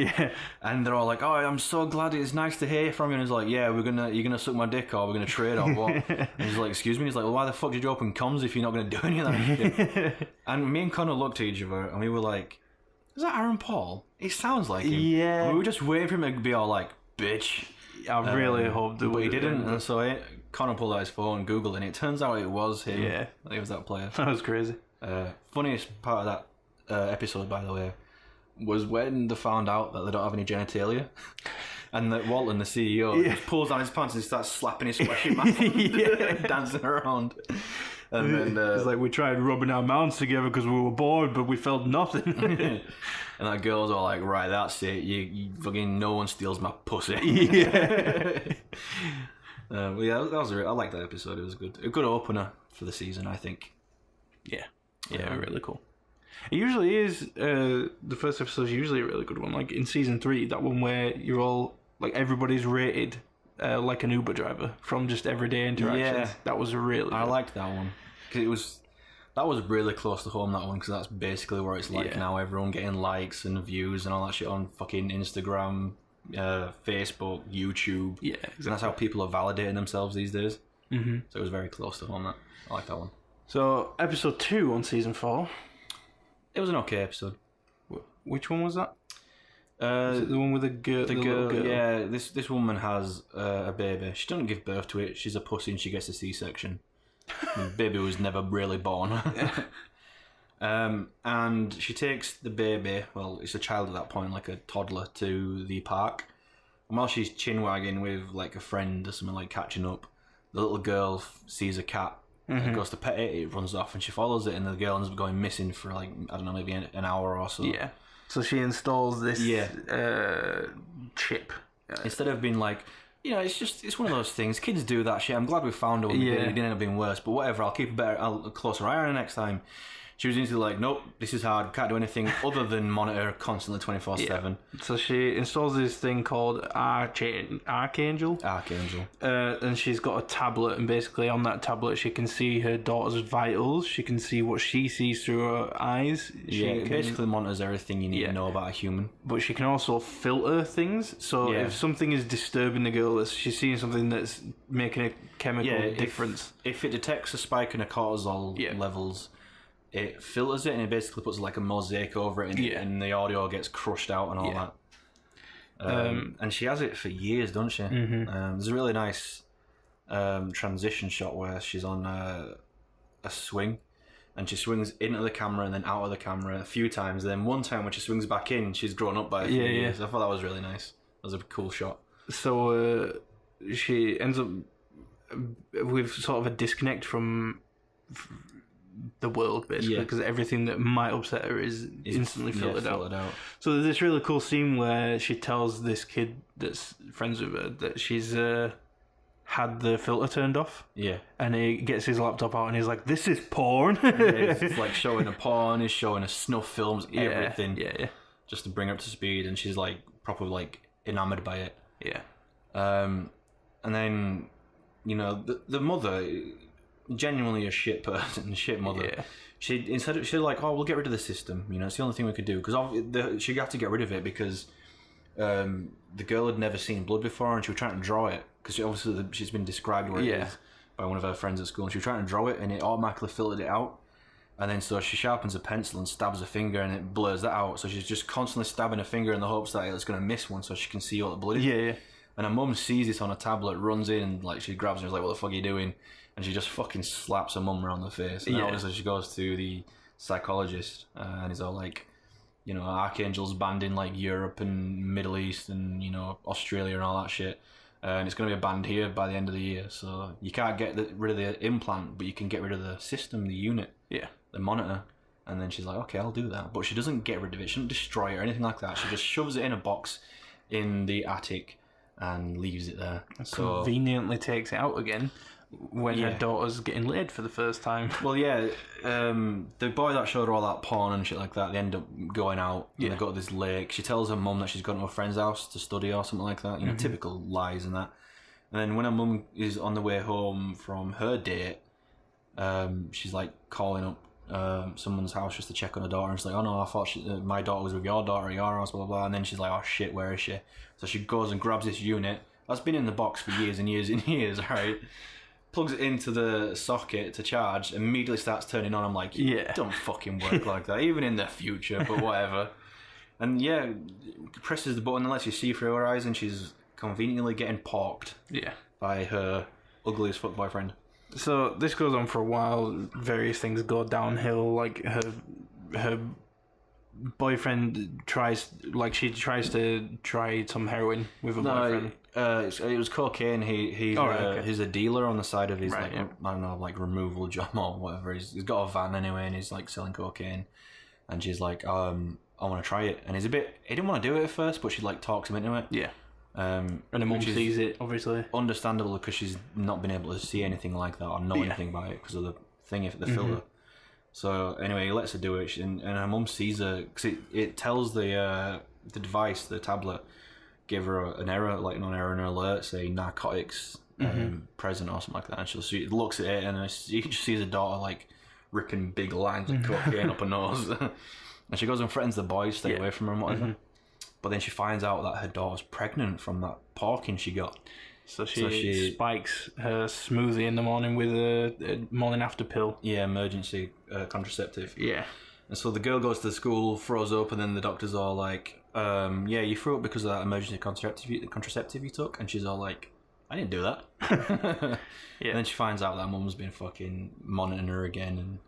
And they're all like, "Oh, I'm so glad. It's nice to hear from you." And he's like, "Yeah, you're gonna suck my dick, or we're gonna trade, or what?" And he's like, "Excuse me." He's like, "Well, why the fuck did you open comms if you're not gonna do any of that?" And me and Connor looked at each other and we were like, "Is that Aaron Paul? It sounds like him." Yeah. And we were just waiting for him to be all like, "Bitch." I really hoped that, but he didn't. And so Connor pulled out his phone, Googled, and it turns out it was him. Yeah, it was that player. That was crazy. Funniest part of that episode, by the way, was when they found out that they don't have any genitalia, and that Walton, the CEO, just pulls down his pants and starts slapping his sweaty mouth, dancing around. And then it's like, we tried rubbing our mouths together because we were bored, but we felt nothing. And that girl's all like, "Right, that's it. You fucking, no one steals my pussy." I liked that episode. It was a good opener for the season, I think. Yeah, really cool. It usually is. The first episode is usually a really good one. Like in season 3, that one where you're all like, everybody's rated like an Uber driver from just everyday interactions. That was really good. I liked that one because that was really close to home. That one, because that's basically where it's like now. Everyone getting likes and views and all that shit on fucking Instagram, Facebook, YouTube. Yeah, exactly. And that's how people are validating themselves these days. So it was very close to home. That I like that one. So episode 2 on season 4. It was an okay episode. Which one was that? Is it the one with the girl? Yeah, this woman has a baby. She doesn't give birth to it. She's a pussy and she gets a C-section. The baby was never really born. And she takes the baby, well, it's a child at that point, like a toddler, to the park. And while she's chin-wagging with like a friend or something, like catching up, the little girl sees a cat. And goes to pet it, it runs off, and she follows it, and the girl ends up going missing for like, I don't know, maybe an hour or so. Yeah. So she installs this chip. Instead of being like, it's one of those things. Kids do that shit. I'm glad we found her. It didn't end up being worse, but whatever. I'll keep a closer eye on her next time. She was instantly like, "Nope, this is hard. Can't do anything other than monitor constantly 24/7. So she installs this thing called Archangel. And she's got a tablet, and basically on that tablet she can see her daughter's vitals. She can see what she sees through her eyes. It basically monitors everything you need to know about a human. But she can also filter things. So if something is disturbing the girl, she's seeing something that's making a chemical difference. If it detects a spike in her cortisol levels, it filters it, and it basically puts like a mosaic over it, and the audio gets crushed out and all that. And she has it for years, doesn't she? There's a really nice transition shot where she's on a swing, and she swings into the camera and then out of the camera a few times. And then one time when she swings back in, she's grown up by a few years. I thought that was really nice. That was a cool shot. So she ends up with sort of a disconnect from the world, basically, because everything that might upset her is instantly filtered out. So there's this really cool scene where she tells this kid that's friends with her that she's had the filter turned off. Yeah. And he gets his laptop out and he's like, "This is porn." It's like showing a porn, he's showing a snuff films, everything. Yeah. Just to bring her up to speed, and she's like properly like enamoured by it. Yeah. And then, you know, the mother, genuinely a shit person, a shit mother. Yeah. She's like, "Oh, we'll get rid of the system. You know, it's the only thing we could do." Because she got to get rid of it because the girl had never seen blood before, and she was trying to draw it because obviously she's been described where it is by one of her friends at school, and she was trying to draw it, and it automatically filtered it out. And then so she sharpens a pencil and stabs her finger, and it blurs that out. So she's just constantly stabbing her finger in the hopes that it's going to miss one, so she can see all the blood is. Yeah. And her mum sees this on a tablet, runs in, and like she grabs her and is like, "What the fuck are you doing?" And she just fucking slaps her mum around the face. And obviously she goes to the psychologist, and he's all like, you know, Archangel's banned in like Europe and Middle East and, you know, Australia and all that shit. And it's going to be banned here by the end of the year. So you can't get rid of the implant, but you can get rid of the system, the unit, the monitor. And then she's like, "Okay, I'll do that." But she doesn't get rid of it. She doesn't destroy it or anything like that. She just shoves it in a box in the attic and leaves it there. So conveniently takes it out again when her daughter's getting laid for the first time. Well, the boy that showed her all that porn and shit like that, they end up going out and they go to this lake. She tells her mum that she's gone to a friend's house to study or something like that, you know, typical lies and that. And then when her mum is on the way home from her date, she's like calling up someone's house just to check on her daughter, and she's like, "Oh no, I thought my daughter was with your daughter at your house, blah blah blah." And then she's like, "Oh shit, where is she?" So she goes and grabs this unit that's been in the box for years and years and years, right? Plugs it into the socket to charge, immediately starts turning on. I'm like, it don't fucking work like that, even in the future, but whatever. And presses the button and lets you see through her eyes, and she's conveniently getting porked by her ugly as fuck boyfriend. So this goes on for a while. Various things go downhill. Like her boyfriend tries to try some heroin with her boyfriend. It was cocaine. He's a dealer on the side of his I don't know, like removal job or whatever. He's got a van anyway, and he's like selling cocaine. And she's like, I want to try it. And he didn't want to do it at first, but she like talks him into it. Yeah. And the mum sees it, obviously. Understandable, because she's not been able to see anything like that or know anything about it because of the thing, the filter. So anyway, he lets her do it, and her mum sees her, because it tells the device, the tablet, give her an error, like an error, an alert, say narcotics present or something like that. And she looks at it, and she just sees her daughter like ripping big lines of cocaine up her nose. And she goes and threatens the boys, stay away from her and whatever. But then she finds out that her daughter's pregnant from that porking she got. So she spikes her smoothie in the morning with a morning after pill. Yeah, emergency contraceptive. Yeah. And so the girl goes to the school, throws up, and then the doctor's all like, you threw up because of that emergency contraceptive you took. And she's all like, I didn't do that. And then she finds out that mum's been fucking monitoring her again, and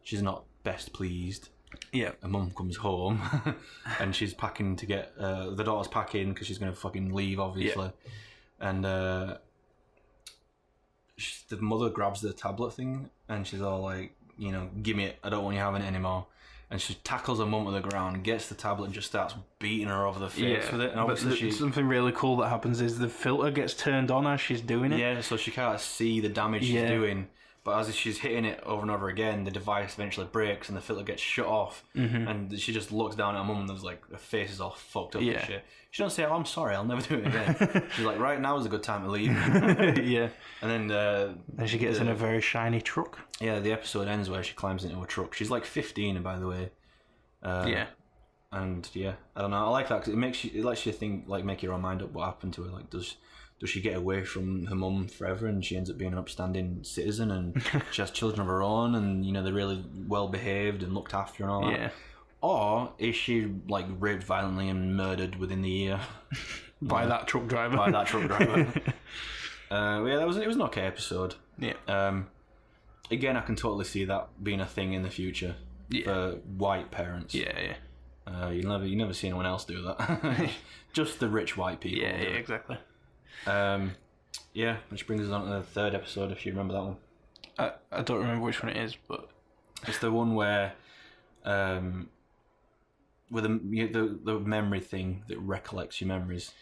she's not best pleased. Yeah. Her mum comes home and she's packing to get the daughter's packing because she's going to fucking leave, obviously. And the mother grabs the tablet thing and she's all like, you know, give me it, I don't want you having it anymore. And she tackles her mum to the ground, gets the tablet, and just starts beating her over the face with it. And obviously something really cool that happens is the filter gets turned on as she's doing it. Yeah, so she can't see the damage she's doing. But as she's hitting it over and over again, the device eventually breaks and the filter gets shut off. And she just looks down at her mum and there's like, her face is all fucked up and shit. She doesn't say, "Oh, I'm sorry, I'll never do it again." She's like, "Right now is a good time to leave." And then she gets in a very shiny truck. Yeah, the episode ends where she climbs into a truck. She's like 15, by the way. And I don't know, I like that because it lets you think, like, make your own mind up what happened to her. Like, does she get away from her mum forever and she ends up being an upstanding citizen and she has children of her own and, you know, they're really well behaved and looked after and all that? Yeah. Or is she like raped violently and murdered within the year by that truck driver? It was an okay episode. Yeah. Again, I can totally see that being a thing in the future for white parents. Yeah. You never see anyone else do that. Just the rich white people. Yeah, exactly. Yeah, which brings us on to the third episode, if you remember that one. I don't remember which one it is, but it's the one where, with the memory thing that recollects your memories.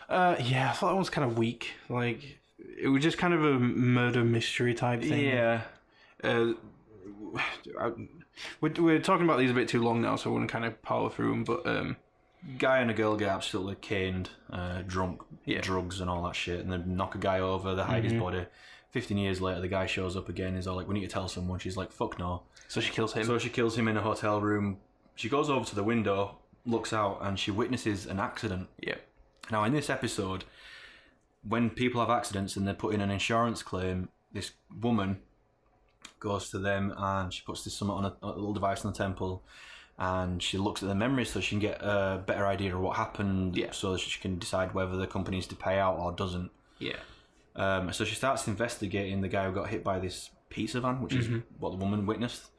Yeah, I thought that one was kind of weak. Like, it was just kind of a murder mystery type thing. Yeah. We're talking about these a bit too long now, so I want to kind of power through them. But guy and a girl get absolutely caned, drunk, Yeah. drugs and all that shit, and then knock a guy over, they hide his body. 15 years later, the guy shows up again. He's all like, "We need to tell someone." She's like, "Fuck no." so she kills him. So she kills him in a hotel room. She goes over to the window, looks out, and she witnesses an accident. Yeah. Now, in this episode, when people have accidents and they put in an insurance claim, this woman goes to them and she puts this something on a little device on the temple, and she looks at the memories so she can get a better idea of what happened, so that she can decide whether the company needs to pay out or doesn't. Yeah. So she starts investigating the guy who got hit by this pizza van, which is what the woman witnessed.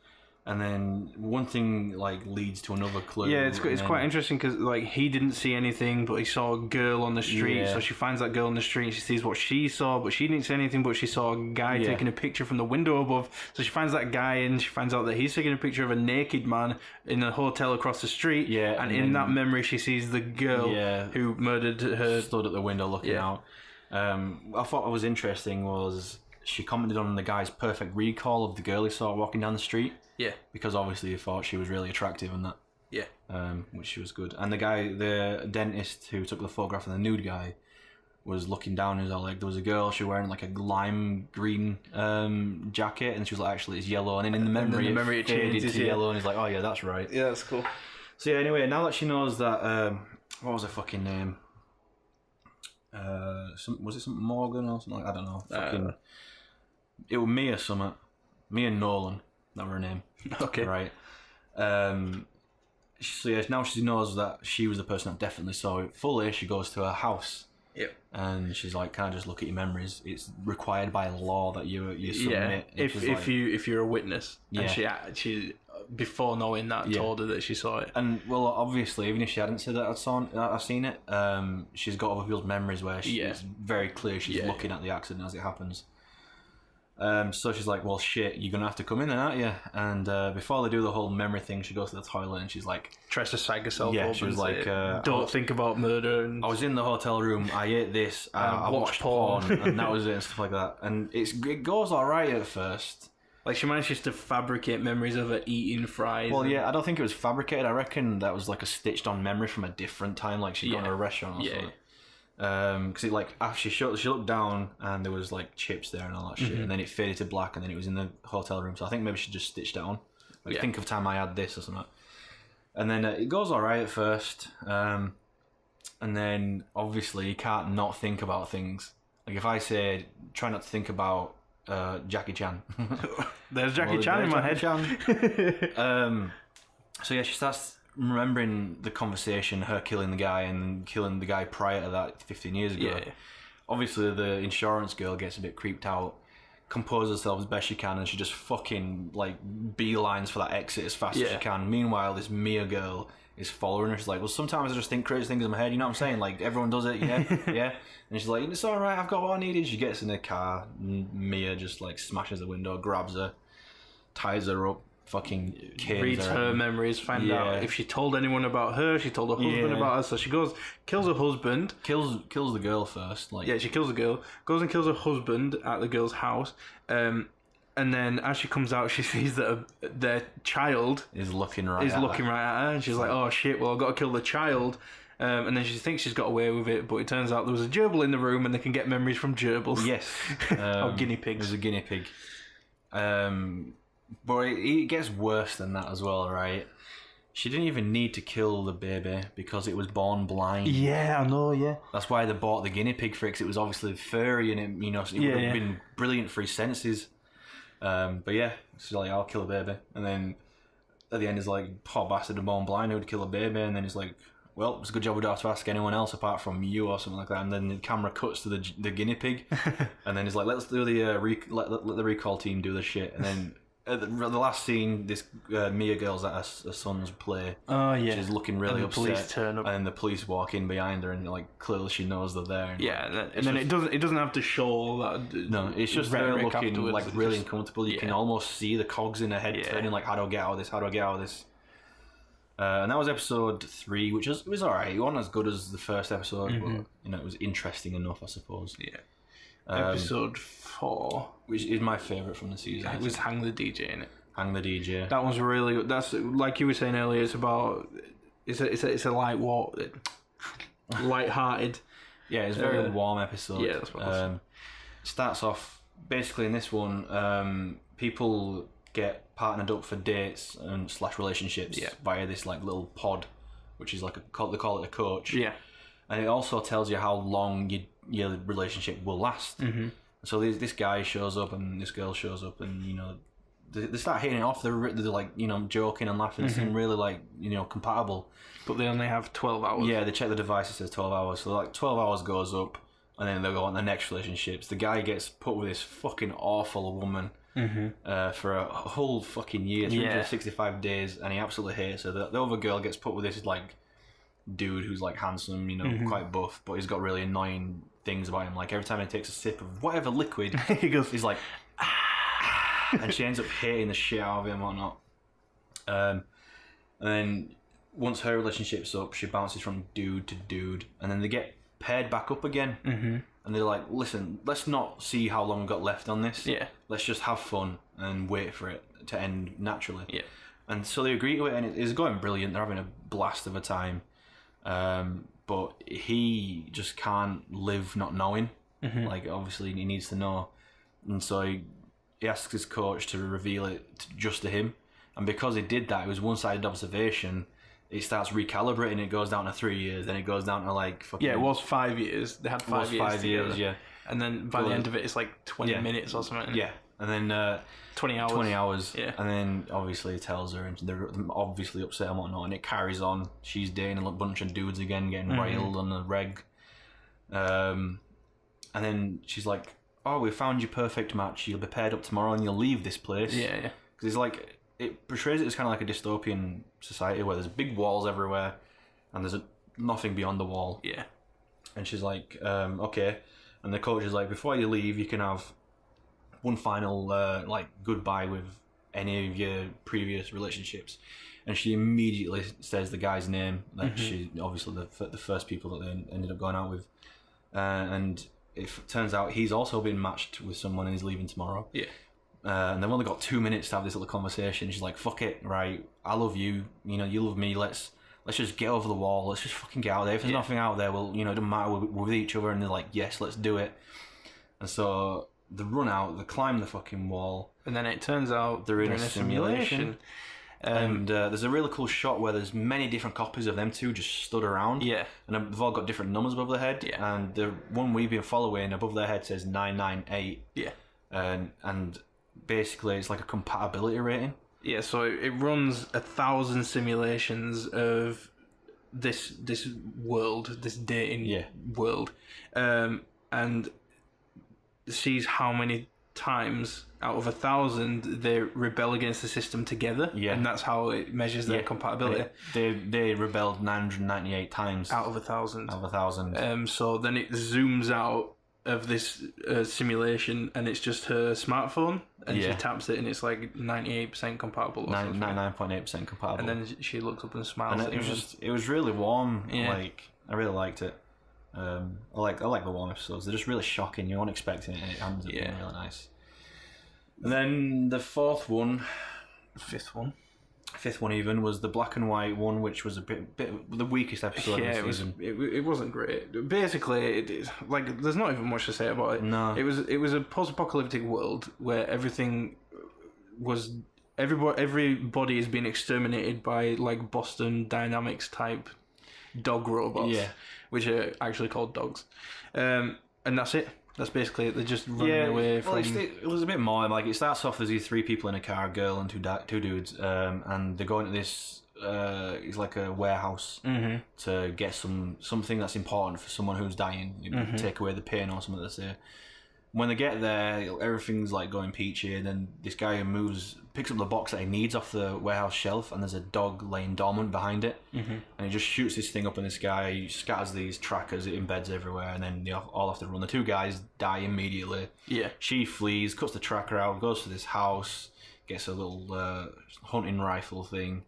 And then one thing like leads to another clue. Yeah, it's quite interesting because like he didn't see anything, but he saw a girl on the street. Yeah. So she finds that girl on the street. And she sees what she saw, but she didn't see anything. But she saw a guy taking a picture from the window above. So she finds that guy, and she finds out that he's taking a picture of a naked man in a hotel across the street. Yeah, and in that memory, she sees the girl who murdered her. Stood at the window looking out. I thought what was interesting was she commented on the guy's perfect recall of the girl he saw walking down the street. Yeah. Because obviously he thought she was really attractive and that. Yeah. Which was good. And the dentist who took the photograph of the nude guy was looking down and was all like, there was a girl, she was wearing like a lime green jacket, and she was like, actually it's yellow. And then in the memory, it faded to yellow, and he's like, oh yeah, that's right. Yeah, that's cool. So yeah, anyway, now that she knows that, what was her fucking name? Was it something Morgan or something? I don't know. It was Mia something. Mia Nolan. That was her name. Okay. Right. So yeah, now she knows that she was the person that definitely saw it fully. She goes to her house. Yep. And she's like, "Can I just look at your memories? It's required by law that you submit." Yeah. If you're a witness. Yeah. And she before knowing that told her that she saw it. And well, obviously, even if she hadn't said that I've seen it, she's got other people's memories where it's very clear she's looking at the accident as it happens. So she's like, well, shit, you're going to have to come in then, aren't you? And before they do the whole memory thing, she goes to the toilet and she's like... tries to psych herself up. Yeah, she was like... don't think about murder. And... I was in the hotel room, I ate this, I watched porn, and that was it, and stuff like that. And it goes alright at first. Like, she manages to fabricate memories of her eating fries. Well, yeah, I don't think it was fabricated. I reckon that was like a stitched-on memory from a different time, like she'd gone to a restaurant or something. Because it like after she looked down and there was like chips there and all that shit, and then it faded to black and then it was in the hotel room. So I think maybe she just stitched it on. Like think of time I had this or something. And then it goes alright at first, and then obviously you can't not think about things. Like if I say try not to think about Jackie Chan, there's Jackie Chan in my head. So yeah, she starts remembering the conversation, her killing the guy and killing the guy prior to that 15 years ago. Yeah. Obviously the insurance girl gets a bit creeped out, composes herself as best she can, and she just fucking like beelines for that exit as fast as she can. Meanwhile, this Mia girl is following her. She's like, well, sometimes I just think crazy things in my head, you know what I'm saying? Like, everyone does it, yeah. And she's like, it's alright, I've got what I needed. She gets in the car, and Mia just like smashes the window, grabs her, ties her up, fucking reads her memories, find out if she told anyone about her. She told her husband about her, so she goes, kills her husband, kills the girl first. Like she kills the girl, goes and kills her husband at the girl's house, and then as she comes out, she sees that their child is looking right at her, and she's like, oh shit, well I've got to kill the child. And then she thinks she's got away with it, but it turns out there was a gerbil in the room, and they can get memories from gerbils. Yes, or guinea pigs. There's a guinea pig. But it gets worse than that as well, right? She didn't even need to kill the baby because it was born blind. Yeah, I know, yeah. That's why they bought the guinea pig for it, because it was obviously furry and it, so it would have been brilliant for his senses. But yeah, she's like, I'll kill a baby. And then at the end, it's like, poor bastard, born blind, who would kill a baby? And then he's like, well, it's a good job we don't have to ask anyone else apart from you or something like that. And then the camera cuts to the guinea pig. And then he's like, let's do the let the recall team do the shit. And then the last scene, this Mia girl's at her son's play. Oh yeah. She's looking really upset. Police turn up, and then the police walk in behind her, and like clearly she knows they're there. And, yeah, and then it doesn't have to show that. No, it's just her looking like really uncomfortable. You can almost see the cogs in her head turning. Like, how do I get out of this? How do I get out of this? And that was episode 3, which was alright. It wasn't as good as the first episode, but it was interesting enough, I suppose. Yeah. Episode 4, which is my favourite from the season. It was Hang the DJ in it. Hang the DJ. That one's really good. That's like you were saying earlier. It's about it's a light-hearted. Yeah, it's a very warm episode. Yeah, that's what I was. Starts off basically in this one. People get partnered up for dates and / relationships via this like little pod, which is like they call it a coach. Yeah, and it also tells you how long your relationship will last. Mm-hmm. So this guy shows up and this girl shows up, and they start hitting it off. They're like joking and laughing. They seem really like compatible. But they only have 12 hours. Yeah, they check the device. It says 12 hours. So like 12 hours goes up, and then they go on the next relationships. The guy gets put with this fucking awful woman. For a whole fucking year, 365 days, and he absolutely hates her. The other girl gets put with this like dude who's like handsome, quite buff, but he's got really annoying things about him. Like every time he takes a sip of whatever liquid, he's like, and she ends up hating the shit out of him or not. And then once her relationship's up, she bounces from dude to dude, and then they get paired back up again. And they're like, listen, let's not see how long we've got left on this. Yeah. Let's just have fun and wait for it to end naturally. Yeah. And so they agree to it, and it's going brilliant. They're having a blast of a time. But he just can't live not knowing. Like, obviously, he needs to know. And so he asks his coach to reveal it just to him. And because he did that, it was one-sided observation. It starts recalibrating. It goes down to 3 years. Then it goes down to like fucking. Yeah, it was 5 years. They had 5 years. 5 years, yeah. And then by the end of it, it's like 20 minutes or something. Yeah, and then 20 hours. 20 hours. Yeah. And then obviously he tells her, and they're obviously upset and whatnot. And it carries on. She's dating a bunch of dudes again, getting railed on the reg. And then she's like, "Oh, we found your perfect match. You'll be paired up tomorrow, and you'll leave this place." Yeah, yeah. Because it's like. It portrays it as kind of like a dystopian society where there's big walls everywhere and there's nothing beyond the wall. Yeah. And she's like, okay. And the coach is like, before you leave, you can have one final like goodbye with any of your previous relationships. And she immediately says the guy's name. Like she obviously the first people that they ended up going out with. And it turns out he's also been matched with someone and he's leaving tomorrow. Yeah. And they've only got 2 minutes to have this little conversation. She's like, "Fuck it, right? I love you. You love me. Let's just get over the wall. Let's just fucking get out there. If there's nothing out there, well, it doesn't matter. We're with each other." And they're like, "Yes, let's do it." And so they run out. They climb the fucking wall. And then it turns out they're in a simulation. And there's a really cool shot where there's many different copies of them two just stood around. Yeah. And they've all got different numbers above their head. Yeah. And the one we've been following above their head says 998. Yeah. And basically it's like a compatibility rating. Yeah, so it runs 1,000 simulations of this world, this dating world, and sees how many times out of 1,000 they rebel against the system together, and that's how it measures their compatibility. They rebelled 998 times out of 1,000. Out of 1,000. So then it zooms out of this simulation, and it's just her smartphone, and she taps it, and it's like 98% compatible. 99.8% compatible. And then she looks up and smiles. And it was really warm. Yeah. Like I really liked it. I like the warm episodes. They're just really shocking. You weren't expecting it, and it ends up being really nice. And then the fifth one even was the black and white one, which was a bit the weakest episode of the season. It wasn't great. Basically, there's not even much to say about it. No, it was a post-apocalyptic world where everything was everybody is being exterminated by like Boston Dynamics type dog robots, which are actually called dogs, and that's it. That's basically it. They're just running away from... It was a bit more. Like, it starts off as these 3 people in a car, a girl and two dudes, and they're going to this... it's like a warehouse to get something that's important for someone who's dying. Take away the pain or something, they say. When they get there, everything's like going peachy, and then this guy picks up the box that he needs off the warehouse shelf, and there's a dog laying dormant behind it, and he just shoots this thing up, and this guy scatters these trackers, it embeds everywhere, and then they all have to run. The two guys die immediately. Yeah. She flees, cuts the tracker out, goes to this house, gets a little hunting rifle thing.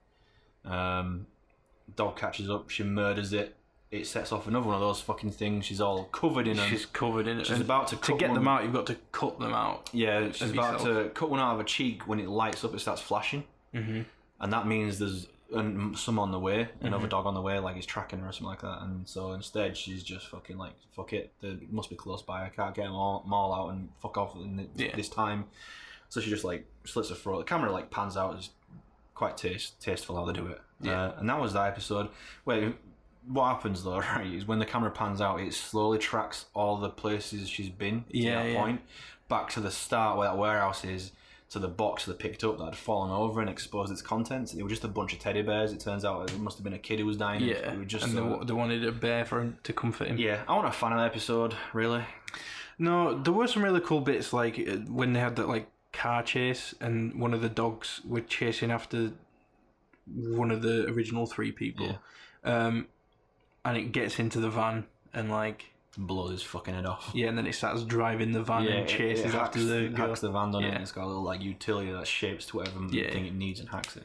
Dog catches up, she murders it. It sets off another one of those fucking things. She's all covered in them. She's covered in it. She's about to cut get them out. You've got to cut them out. Yeah, she's about to cut one out of her cheek. When it lights up, it starts flashing, and that means there's some on the way, another dog on the way, like he's tracking her or something like that. And so instead, she's just fucking like, fuck it. They must be close by. I can't get them all out and fuck off in this time. So she just like slits her throat. The camera like pans out. It's quite tasteful how they do it. Yeah, and that was that episode. Wait. What happens though, right, is when the camera pans out, it slowly tracks all the places she's been to that point, back to the start where that warehouse is, to the box that picked up that had fallen over and exposed its contents. It was just a bunch of teddy bears. It turns out it must have been a kid who was dying. Yeah, it was just and they wanted a bear for him to comfort him. Yeah, I wasn't a fan of that episode, really. No, there were some really cool bits, like when they had that like car chase and one of the dogs were chasing after one of the original three people. Yeah. And it gets into the van and like blows his fucking head off. Yeah, and then it starts driving the van and chases after the girl. Hacks the van on it. And it's got a little like utility that shapes to whatever thing it needs and hacks it.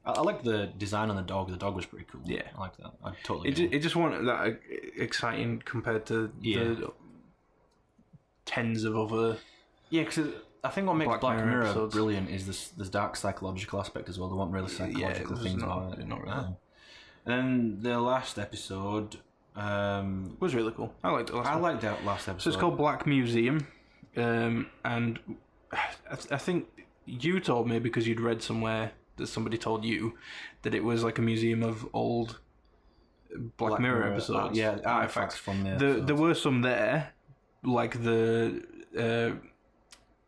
I like the design on the dog. The dog was pretty cool. Yeah, I like that. I totally. It just wasn't that exciting compared to the tens of other. Yeah, because I think what makes Black Mirror episodes brilliant is this dark psychological aspect as well. They weren't really psychological things about it. Not really. And then the last episode was really cool. I liked it. I liked that last episode. So it's called Black Museum, and I think you told me, because you'd read somewhere that somebody told you that it was like a museum of old Black Mirror episodes. Artifacts from there. There were some there, like the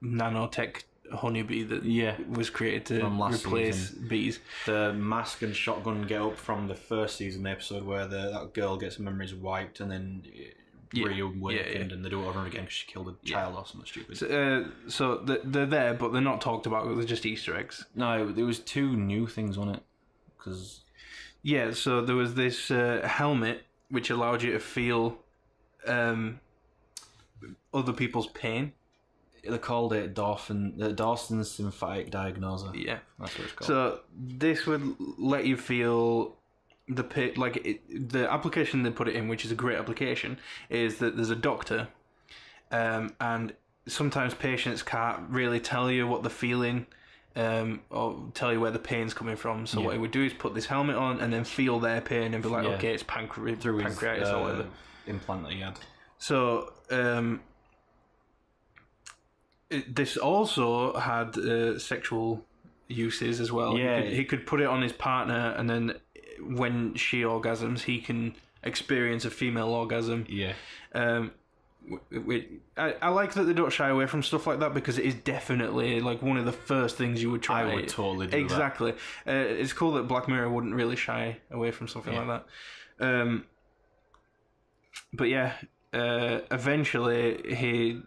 nanotech honeybee that was created to replace bees. The mask and shotgun get up from the first season, the episode where that girl gets her memories wiped and then reawakened, and they do it over again because she killed a child or something stupid. So they're there, but they're not talked about. They're just Easter eggs. No, there was two new things on it. So there was this helmet which allowed you to feel other people's pain. They called it Dawson's Sympathetic Diagnoser. Yeah, that's what it's called. So this would let you feel the pain. The application they put it in, which is a great application, is that there's a doctor, and sometimes patients can't really tell you what they're feeling, or tell you where the pain's coming from. So what he would do is put this helmet on and then feel their pain and be like, okay, it's pancreatitis or whatever implant that he had. So. This also had sexual uses as well. Yeah. He could put it on his partner, and then when she orgasms, he can experience a female orgasm. Yeah. I like that they don't shy away from stuff like that, because it is definitely like one of the first things you would try. I would totally do exactly. It's cool that Black Mirror wouldn't really shy away from something like that. But yeah, eventually he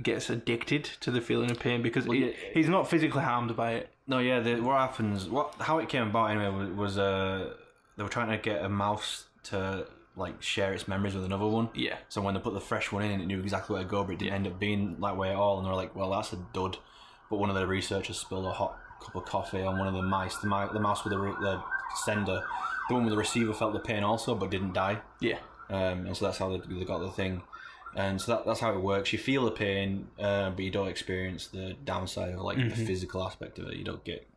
gets addicted to the feeling of pain, because he's not physically harmed by it. No, what happens? How it came about anyway was they were trying to get a mouse to like share its memories with another one. Yeah. So when they put the fresh one in, it knew exactly where to go, but it didn't end up being that way at all. And they were like, "Well, that's a dud." But one of the researchers spilled a hot cup of coffee on one of the mice. The mouse with the sender, the one with the receiver felt the pain also, but didn't die. Yeah. And so that's how they got the thing. And so that's how it works. You feel the pain, but you don't experience the downside of like the physical aspect of it. You don't get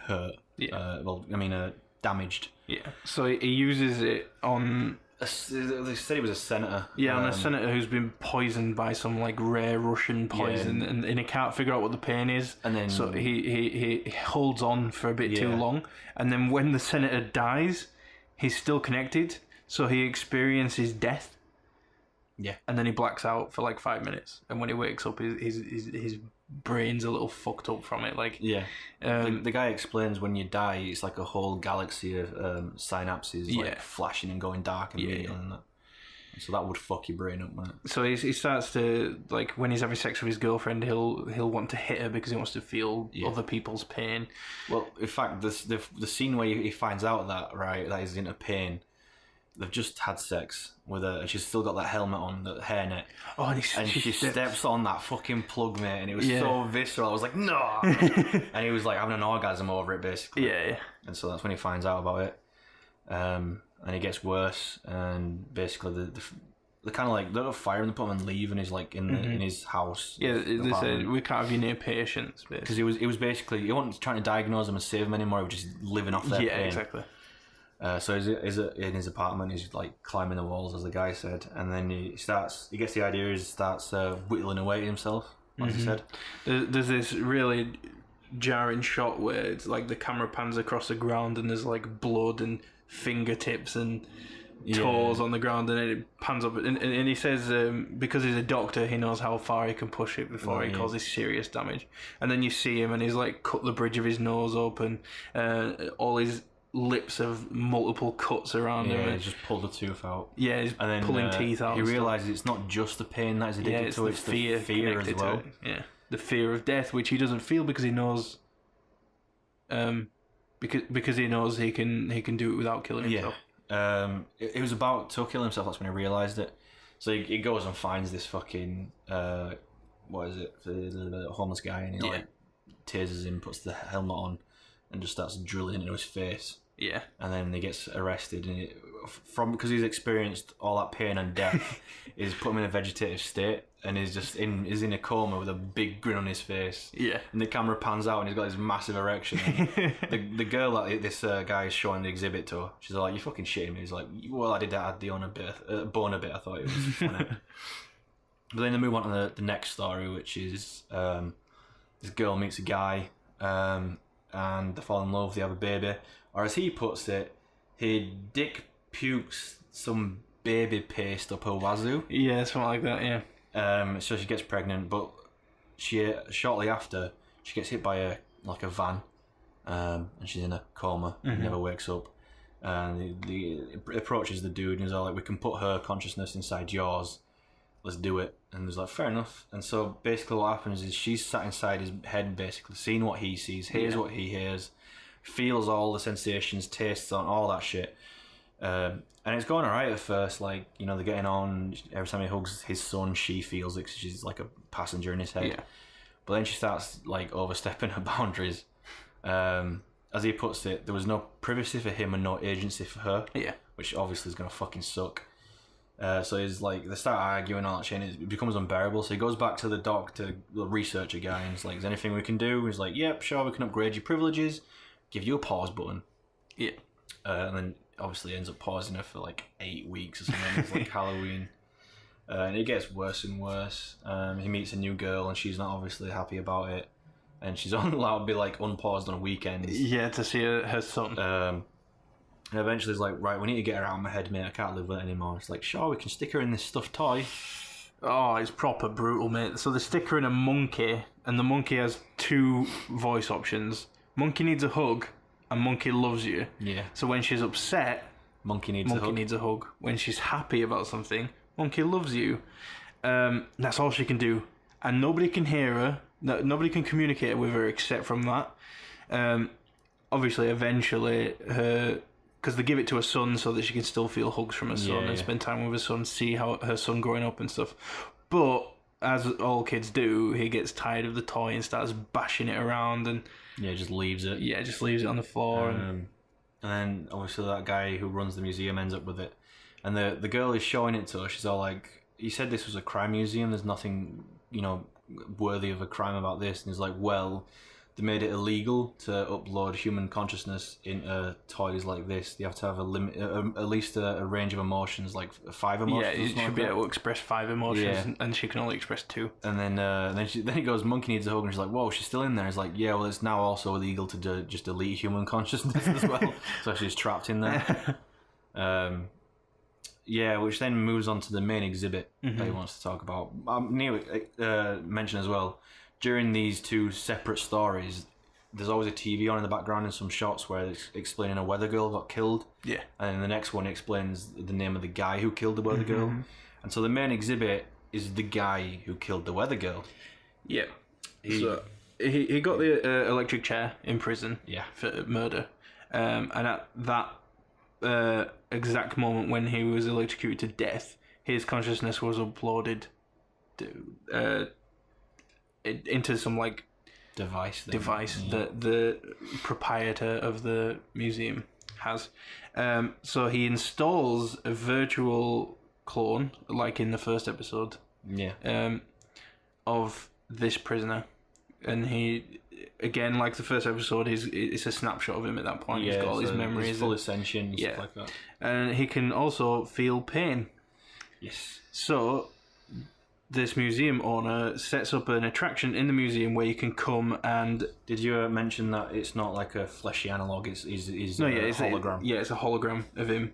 hurt. Yeah. Damaged. Yeah. So he uses it on. They said he was a senator. Yeah, on a senator who's been poisoned by some like rare Russian poison, and he can't figure out what the pain is. And then so he holds on for a bit too long, and then when the senator dies, he's still connected, so he experiences death. Yeah, and then he blacks out for like 5 minutes, and when he wakes up, his brain's a little fucked up from it. Like, the guy explains when you die, it's like a whole galaxy of synapses like flashing and going dark and and that. So that would fuck your brain up, wouldn't it? So he starts to, like, when he's having sex with his girlfriend, he'll want to hit her because he wants to feel other people's pain. Well, in fact, the scene where he finds out that he's into pain, they've just had sex with her, and she's still got that helmet on, the hairnet. Oh, and she steps on that fucking plug, mate, and it was so visceral. I was like, no! And he was like having an orgasm over it, basically. Yeah. And so that's when he finds out about it. And it gets worse, and basically the kind of like they're firing the put him and leave, and he's like in his house. Yeah, they said we can't have you near patients because he was basically he wasn't trying to diagnose them and save them anymore. He was just living off their pain. Yeah, exactly. So he's in his apartment. He's like climbing the walls, as the guy said, and then he gets the idea. He starts whittling away at himself, as he said. There's this really jarring shot where it's like the camera pans across the ground, and there's like blood and fingertips and toes on the ground, and it pans up, and he says because he's a doctor, he knows how far he can push it before it causes serious damage. And then you see him, and he's like cut the bridge of his nose open, all his lips have multiple cuts around him. Yeah, he's just pulled a tooth out. Yeah, he's pulling teeth out. He realises it's not just the pain that he's addicted to, it's the fear as well. Yeah, the fear of death, which he doesn't feel because he knows because he knows he can do it without killing himself. He was about to kill himself. That's when he realised it. So he goes and finds this fucking what is it? The homeless guy, and he like tases him, puts the helmet on, and just starts drilling into his face. Yeah. And then he gets arrested, and because he's experienced all that pain and death, he's put him in a vegetative state, and he's in a coma with a big grin on his face. Yeah. And the camera pans out, and he's got this massive erection. the girl that this guy is showing the exhibit to, she's like, "You fucking shitting me." He's like, "Well, I did that at the bone a bit. I thought it was funny." But then they move on to the next story, which is this girl meets a guy, and they fall in love. They have a baby, or as he puts it, he dick pukes some baby paste up her wazoo. Yeah, something like that. Yeah. So she gets pregnant, but shortly after she gets hit by a van, and she's in a coma, and never wakes up. And the approaches the dude, and he's all like, "We can put her consciousness inside yours. Let's do it." And he's like, "Fair enough." And so basically what happens is she's sat inside his head, basically seeing what he sees, hears what he hears, feels all the sensations, tastes on all that shit. And it's going alright at first, like, you know, they're getting on. Every time he hugs his son, she feels it 'cause she's like a passenger in his head. Yeah. But then she starts like overstepping her boundaries. As he puts it, there was no privacy for him and no agency for her. Yeah. Which obviously is gonna fucking suck. So he's like, they start arguing all that shit, and it becomes unbearable. So he goes back to the doctor, the researcher guy, and he's like, "Is there anything we can do?" He's like, "Yep, sure, we can upgrade your privileges, give you a pause button." Yeah. And then obviously ends up pausing her for like 8 weeks or something. It's like Halloween. And it gets worse and worse. He meets a new girl, and she's not obviously happy about it. And she's only allowed to be like unpaused on weekends. Yeah, to see her son. And eventually he's like, "Right, we need to get her out of my head, mate. I can't live with it anymore." It's like, "Sure, we can stick her in this stuffed toy." Oh, it's proper brutal, mate. So they stick her in a monkey, and the monkey has 2 voice options. Monkey needs a hug, and monkey loves you. Yeah. So when she's upset, monkey needs a hug. When she's happy about something, monkey loves you. That's all she can do. And nobody can hear her. Nobody can communicate with her except from that. Obviously, eventually, because they give it to her son so that she can still feel hugs from her son and spend time with her son, see how her son growing up and stuff. But as all kids do, he gets tired of the toy and starts bashing it around, and just leaves it. Yeah, just leaves it on the floor. And then obviously that guy who runs the museum ends up with it, and the girl is showing it to her. She's all like, "You said this was a crime museum. There's nothing, worthy of a crime about this." And he's like, "Well, they made it illegal to upload human consciousness into toys like this. You have to have a limit, at least a range of emotions, like 5 emotions." Yeah, you should be able to express 5 emotions, and she can only express 2. And then he goes, "Monkey needs a hug," and she's like, "Whoa, she's still in there." He's like, "Yeah, well, it's now also illegal to just delete human consciousness as well." So she's trapped in there. Which then moves on to the main exhibit that he wants to talk about. Neil mentioned as well, during these 2 separate stories, there's always a TV on in the background in some shots where it's explaining a weather girl got killed. Yeah. And then the next one explains the name of the guy who killed the weather girl. And so the main exhibit is the guy who killed the weather girl. Yeah. So he got the electric chair in prison for murder. And at that exact moment when he was electrocuted to death, his consciousness was uploaded into some like device that the proprietor of the museum has. So he installs a virtual clone, like in the first episode, of this prisoner, and he, again, like the first episode, it's a snapshot of him at that point. He's got all his memories, he's full of sentience, and stuff like that, and he can also feel pain. Yes. So this museum owner sets up an attraction in the museum where you can come and... Did you mention that it's not like a fleshy analogue, it's a hologram? It's a hologram of him.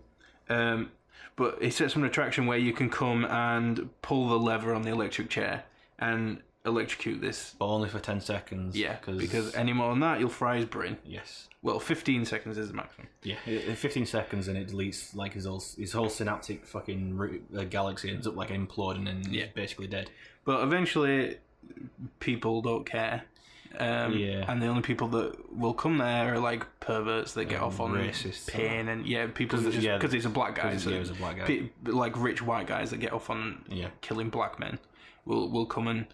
But he sets up an attraction where you can come and pull the lever on the electric chair and electrocute this. But only for 10 seconds. Yeah, because any more than that, you'll fry his brain. Yes. Well, 15 seconds is the maximum. Yeah, 15 seconds and it deletes like his whole synaptic fucking galaxy ends up like imploding and he's basically dead. But eventually, people don't care. And the only people that will come there are like perverts that get off on racist pain and people because he's a black guy. So he's a black guy. Like rich white guys that get off on killing black men will come and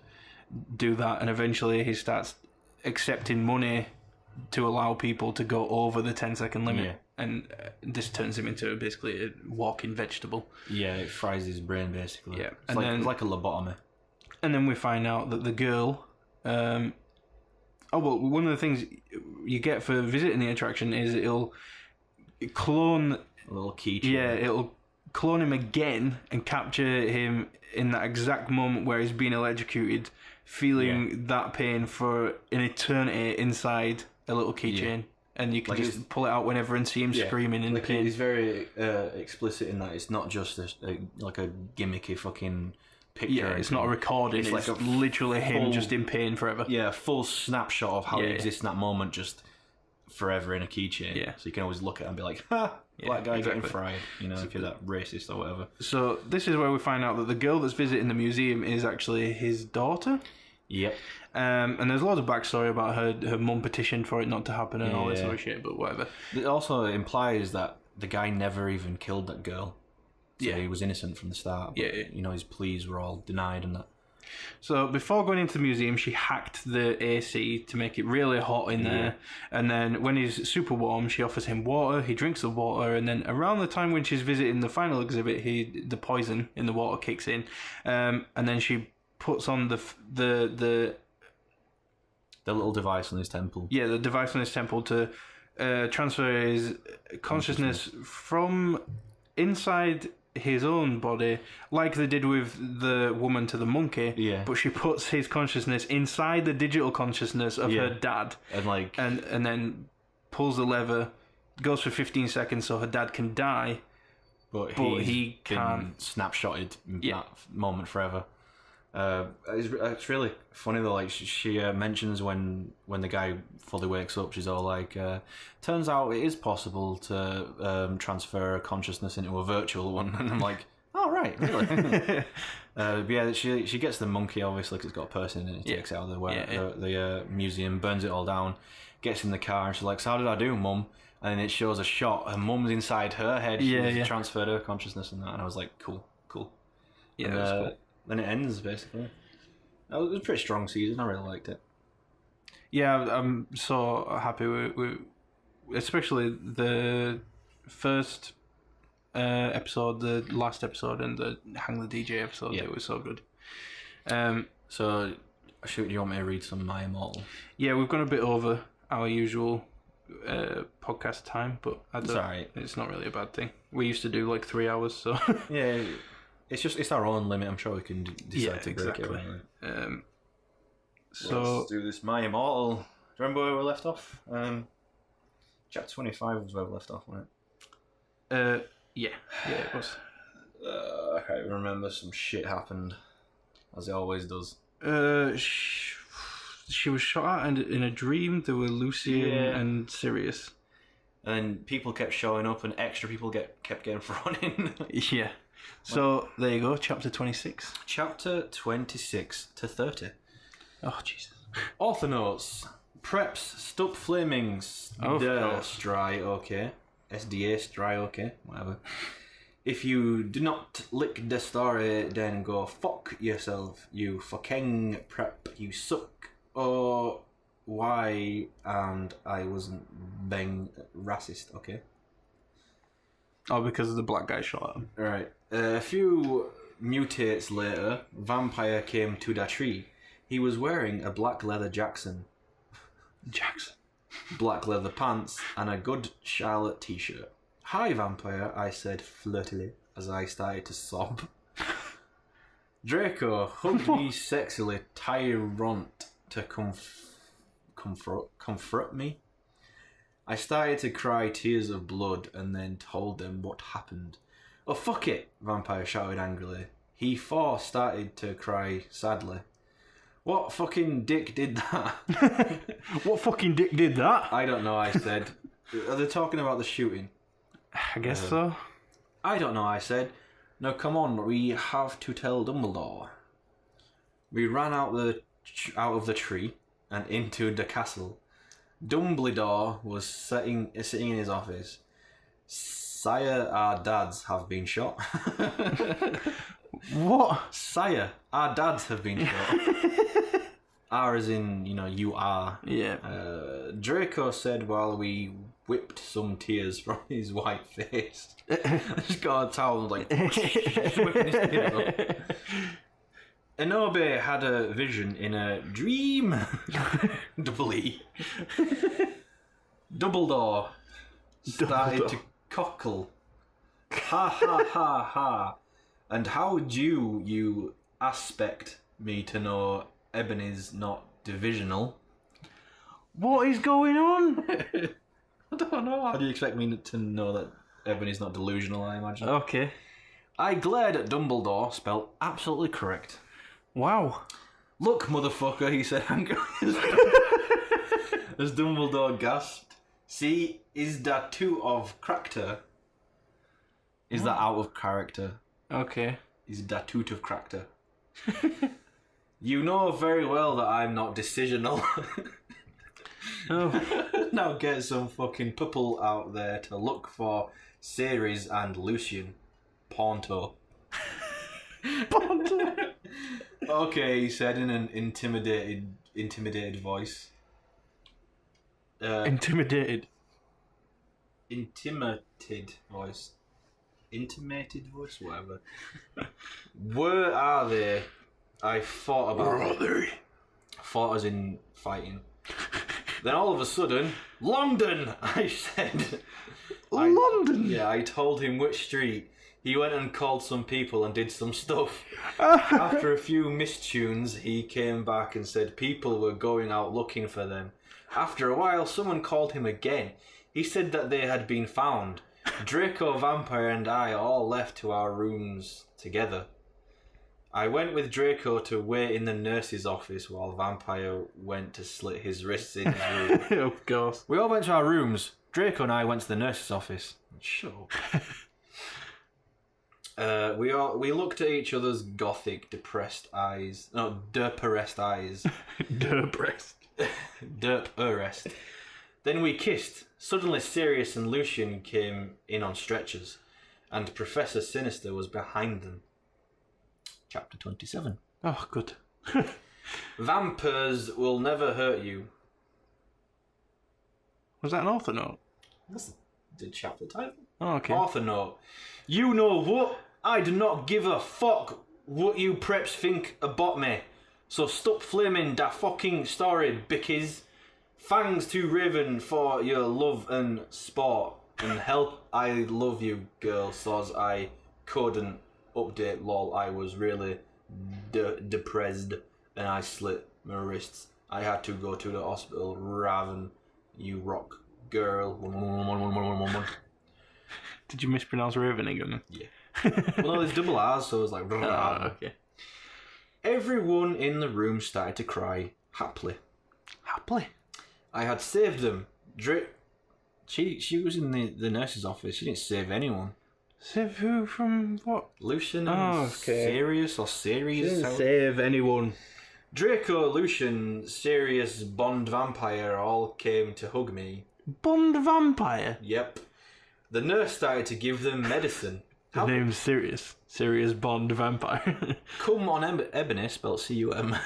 do that, and eventually he starts accepting money to allow people to go over the 10-second limit, and this turns him into basically a walking vegetable. Yeah, it fries his brain basically. Yeah, it's like a lobotomy. And then we find out that the girl. One of the things you get for visiting the attraction is it'll clone a little keychain. Yeah, it'll clone him again and capture him in that exact moment where he's being electrocuted, feeling that pain for an eternity inside a little keychain. And you can just pull it out whenever and see him screaming in pain. He's very explicit in that it's not just like a gimmicky fucking picture. Yeah, it's not a recording. It's like literally him just in pain forever. Yeah, a full snapshot of how he exists in that moment, just forever in a keychain. Yeah. So you can always look at it and be like, ha! Black guy getting fried, if you're that racist or whatever. So this is where we find out that the girl that's visiting the museum is actually his daughter. Yep. And there's loads of backstory about her mum petitioned for it not to happen and all this sort of shit, but whatever. It also implies that the guy never even killed that girl. So he was innocent from the start. But, his pleas were all denied and that. So before going into the museum, she hacked the AC to make it really hot in there. And then when he's super warm, she offers him water. He drinks the water. And then around the time when she's visiting the final exhibit, the poison in the water kicks in. And then she puts on the little device on his temple. Yeah, the device on his temple to transfer his consciousness from inside his own body, like they did with the woman to the monkey. Yeah. But she puts his consciousness inside the digital consciousness of her dad, and then pulls the lever, goes for 15 seconds so her dad can die, but he can't. Snapshotted in that moment forever. It's really funny though. Like she mentions when the guy fully wakes up, she's all like, "Turns out it is possible to transfer consciousness into a virtual one." And I'm like, "Oh right, really?" But yeah, she gets the monkey obviously because it's got a person in it. Takes it out of the museum, burns it all down, gets in the car, and she's like, "So how did I do, Mum?" And then it shows a shot. Her mum's inside her head. She's transferred her consciousness and that. And I was like, "Cool." Yeah, and, that's cool. Then it ends, basically. It was a pretty strong season. I really liked it. Yeah, I'm so happy with especially the first episode, the last episode, and the Hang the DJ episode. It was so good. So, do you want me to read some of my Immortal? Yeah, we've gone a bit over our usual podcast time, but it's not really a bad thing. We used to do like 3 hours, so... Yeah, it's our own limit. I'm sure we can decide to break it. Right? So let's do this. My Immortal. Do you remember where we left off? Chapter 25 was where we left off, wasn't it? Yeah, it was. I can't remember. Some shit happened, as it always does. She was shot at, and in a dream there were Lucian and Sirius. And people kept showing up, and extra people kept getting thrown in. Yeah. So there you go, chapter 26. Chapter 26 to 30. Oh Jesus. Author notes. Preps, stop flaming, dry, okay. SDA, dry, okay, whatever. If you do not lick the story, then go fuck yourself, you fucking prep, you suck. Oh, why? And I wasn't being racist, okay? Oh, because of the black guy shot at him. Right. A few mutates later, Vampire came to the tree. He was wearing a black leather Jackson, black leather pants, and a good Charlotte t-shirt. Hi, Vampire, I said flirtily as I started to sob. Draco hugged me sexily, tyrant to comfort me. I started to cry tears of blood and then told them what happened. Oh, fuck it, Vampire shouted angrily. He started to cry sadly. What fucking dick did that? What fucking dick did that? I don't know, I said. Are they talking about the shooting? I guess so. I don't know, I said. No, come on, we have to tell Dumbledore. We ran out of the tree and into the castle. Dumbledore was sitting in his office. Sire, our dads have been shot. What? Sire, our dads have been shot. R as in, you are. Yeah. Draco said while we whipped some tears from his white face. I just got a towel and just whipping his tears up. Enobe had a vision in a dream. Double E. Dumbledore started to cockle. Ha ha ha ha. And how would you aspect me to know Ebony's not divisional? What is going on? I don't know. How do you expect me to know that Ebony's not delusional, I imagine? Okay. I glared at Dumbledore, spelled absolutely correct. Wow. Look, motherfucker, he said angrily. As Dumbledore gasped. See, is that too of character? Is that out of character? Okay. Is that too of character? You know very well that I'm not decisional. Oh. Now get some fucking people out there to look for Ceres and Lucian. Ponto. Ponto. Okay, he said in an intimidated voice. Intimidated voice. Intimated voice, whatever. Where are they? I thought about. Where are they? Thought as in fighting. Then all of a sudden, London! I said. London? I told him which street. He went and called some people and did some stuff. After a few mistunes, he came back and said people were going out looking for them. After a while, someone called him again. He said that they had been found. Draco, Vampire, and I all left to our rooms together. I went with Draco to wait in the nurse's office while Vampire went to slit his wrists in his room. Of course. We all went to our rooms. Draco and I went to the nurse's office. Shut up. We looked at each other's gothic, depressed eyes. No, derp-arrest eyes. Derp-arrest. Derp-arrest. Then we kissed. Suddenly Sirius and Lucian came in on stretchers, and Professor Sinister was behind them. Chapter 27. Oh, good. Vampires will never hurt you. Was that an author note? That's the chapter title. Oh, okay. Author note. You know what? I do not give a fuck what you preps think about me. So stop flaming that fucking story, bickies. Thanks to Raven for your love and sport and help. I love you, girl. Soz I couldn't update. Lol, I was really depressed and I slit my wrists. I had to go to the hospital. Raven, you rock, girl. Did you mispronounce Raven again? Yeah. Well, no, there's double R's, so it was like. Oh, okay. Everyone in the room started to cry happily. Happily. I had saved them. She was in the nurse's office. She didn't save anyone. Save who from what? Lucian and Sirius or Sirius. She didn't save anyone. Draco, Lucian, Sirius, Bond Vampire all came to hug me. Bond Vampire? Yep. The nurse started to give them medicine. The name's Sirius. Sirius Bond Vampire. Come on, Ebony, spelled C-U-M.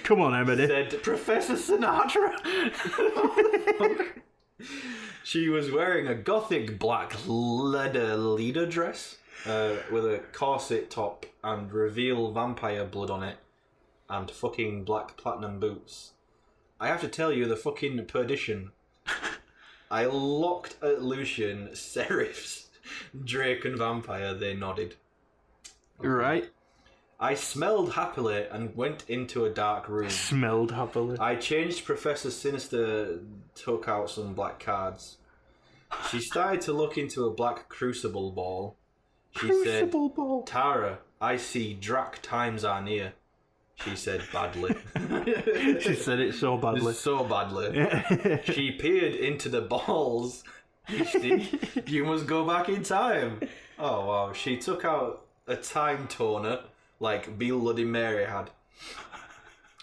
Come on, Ebony. Said Professor Sinatra. She was wearing a gothic black leader dress with a corset top and reveal vampire blood on it and fucking black platinum boots. I have to tell you, the fucking perdition. I looked at Lucian, Serifs, Drake and Vampire, they nodded. Okay. Right. I smelled happily and went into a dark room. Smelled happily. I changed Professor Sinister, took out some black cards. She started to look into a black crucible ball. She said, Tara, I see Drac times are near. She said badly. She said it so badly. So badly. She peered into the balls. You must go back in time. Oh, wow. She took out a time toner like Bloody Mary had.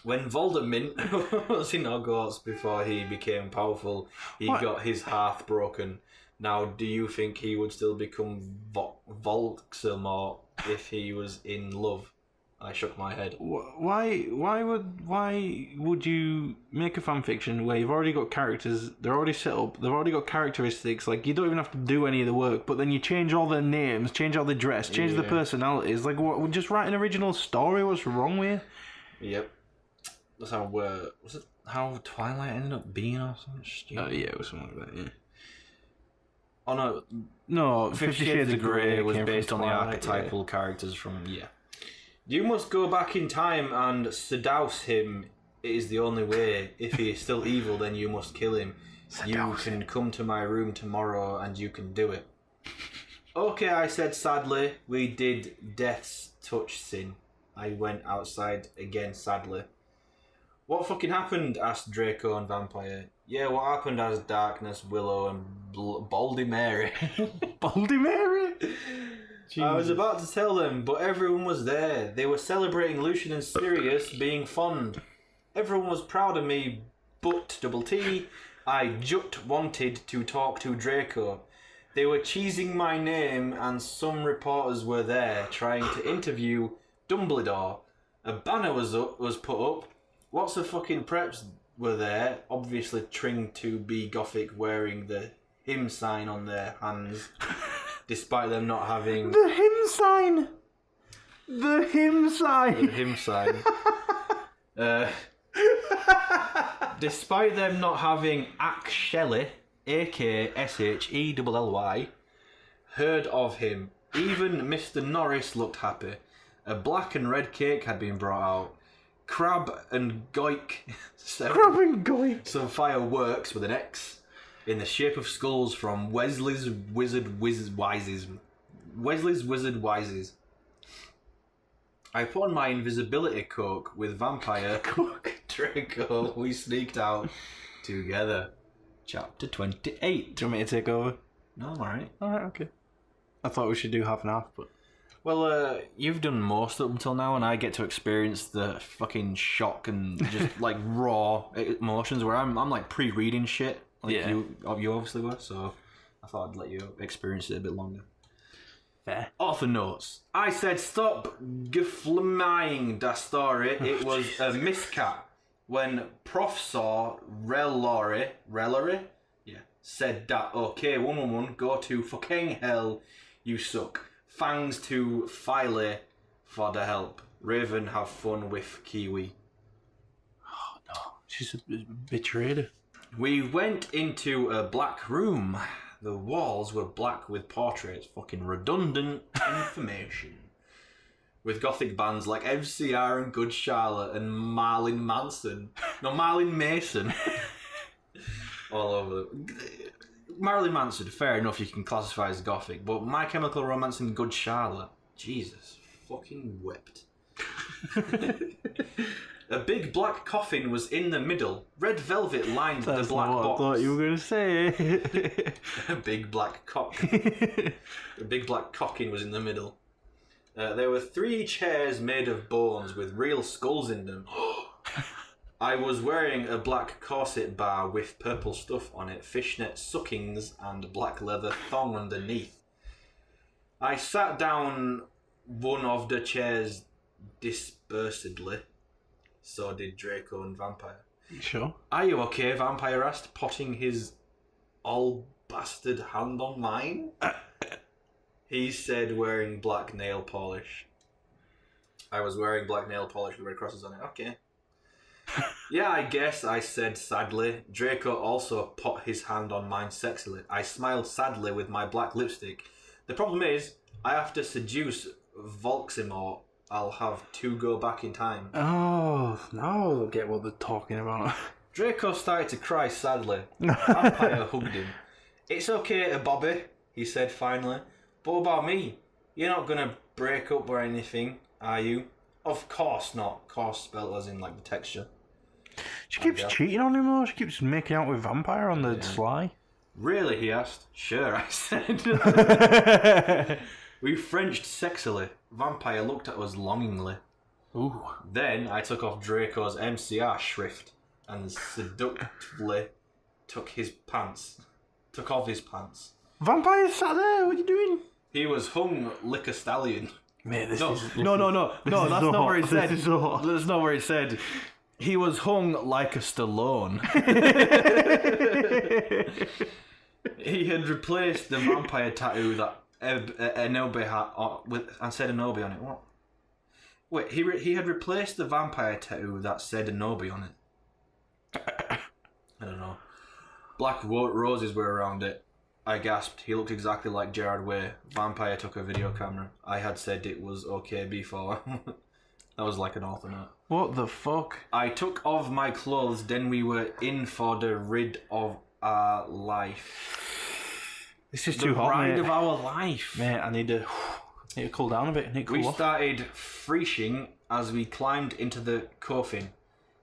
When Voldemort was in Hogwarts before he became powerful, he got his heart broken. Now, do you think he would still become Voldemort if he was in love? I shook my head. Why would you make a fanfiction where you've already got characters, they're already set up, they've already got characteristics, like you don't even have to do any of the work, but then you change all their names, change how they dress, change their personalities, like what? Just write an original story. What's wrong with you? Yep. That's how was it? How Twilight ended up being or something stupid? Yeah, it was something like that. Yeah. Oh no, 50 Shades of Grey was based on the archetypal characters from You must go back in time and seduce him. It is the only way. If he is still evil, then you must kill him. You can come to my room tomorrow and you can do it. Okay, I said sadly. We did Death's Touch sin. I went outside again sadly. What fucking happened? Asked Draco and Vampire. Yeah, what happened as Darkness, Willow and Baldy Mary. Baldy Mary? Jesus. I was about to tell them, but everyone was there. They were celebrating Lucian and Sirius being fond. Everyone was proud of me, but Double T, I just wanted to talk to Draco. They were cheesing my name and some reporters were there trying to interview Dumbledore. A banner was put up. Lots of fucking preps were there, obviously trying to be gothic, wearing the hymn sign on their hands. Despite them not having... The hymn sign! The hymn sign! The hymn sign. Despite them not having actually, A-K-S-H-E-L-L-Y, heard of him, even Mr. Norris looked happy. A black and red cake had been brought out. Crab and Goik. Crab and Goik! Some fireworks with an X. In the shape of skulls from Wesley's Wizard Wises. Wesley's Wizard Wises. I put on my invisibility cloak with Vampire Draco. We sneaked out together. Chapter 28. Do you want me to take over? No, I'm alright. Alright, okay. I thought we should do half and half, but... Well, you've done most up until now, and I get to experience the fucking shock and just like raw emotions where I'm like pre-reading shit. Like you obviously were, so I thought I'd let you experience it a bit longer. Fair. Author notes. I said stop geflaming that story. It was a miscap. When Prof saw Rellory, said that, okay, 111, go to fucking hell, you suck. Thanks to Filey for the help. Raven, have fun with Kiwi. Oh no, she's a betrayed. We went into a black room. The walls were black with portraits. Fucking redundant information. With gothic bands like FCR and Good Charlotte and Marlon Manson. No, Marlon Mason. All over. Marilyn Manson, fair enough, you can classify as gothic, but My Chemical Romance and Good Charlotte, Jesus, fucking whipped. A big black coffin was in the middle. Red velvet lined the black not what box. I thought you were going to say. A big black cock. A big black cocking was in the middle. There were 3 chairs made of bones with real skulls in them. I was wearing a black corset bar with purple stuff on it, fishnet suckings, and black leather thong underneath. I sat down one of the chairs dispersedly. So did Draco and Vampire. Sure. Are you okay? Vampire asked, potting his all-bastard hand on mine. He said, wearing black nail polish. I was wearing black nail polish with red crosses on it. Okay. Yeah, I guess, I said sadly. Draco also put his hand on mine sexily. I smiled sadly with my black lipstick. The problem is, I have to seduce Volximor. I'll have to go back in time. Oh, now I get what they're talking about. Draco started to cry sadly. Vampire hugged him. It's okay, Bobby, he said finally. But what about me? You're not going to break up or anything, are you? Of course not. Course spelled as in like the texture. She keeps cheating on him though. She keeps making out with Vampire on the sly. Really, he asked. Sure, I said. We Frenched sexily. Vampire looked at us longingly. Ooh. Then I took off Draco's MCR shrift and seductively took off his pants. Vampire sat there. What are you doing? He was hung like a stallion. Mate, this No, is... no. That's not where it said. This is so hot. That's not where it said. He was hung like a Stallone. He had replaced the vampire tattoo that Enobi had and said Enobi on it. What? Wait, he had replaced the vampire tattoo that said Enobi on it. I don't know. Black roses were around it. I gasped. He looked exactly like Gerard Way. Vampire took a video camera. I had said it was okay before. That was like an alternate. What the fuck? I took off my clothes, then we were in for the rid of our life. This is too hot, mate. The ride of our life. Mate, I need to cool down a bit. I need to cool We off. started freeshing as we climbed into the coffin.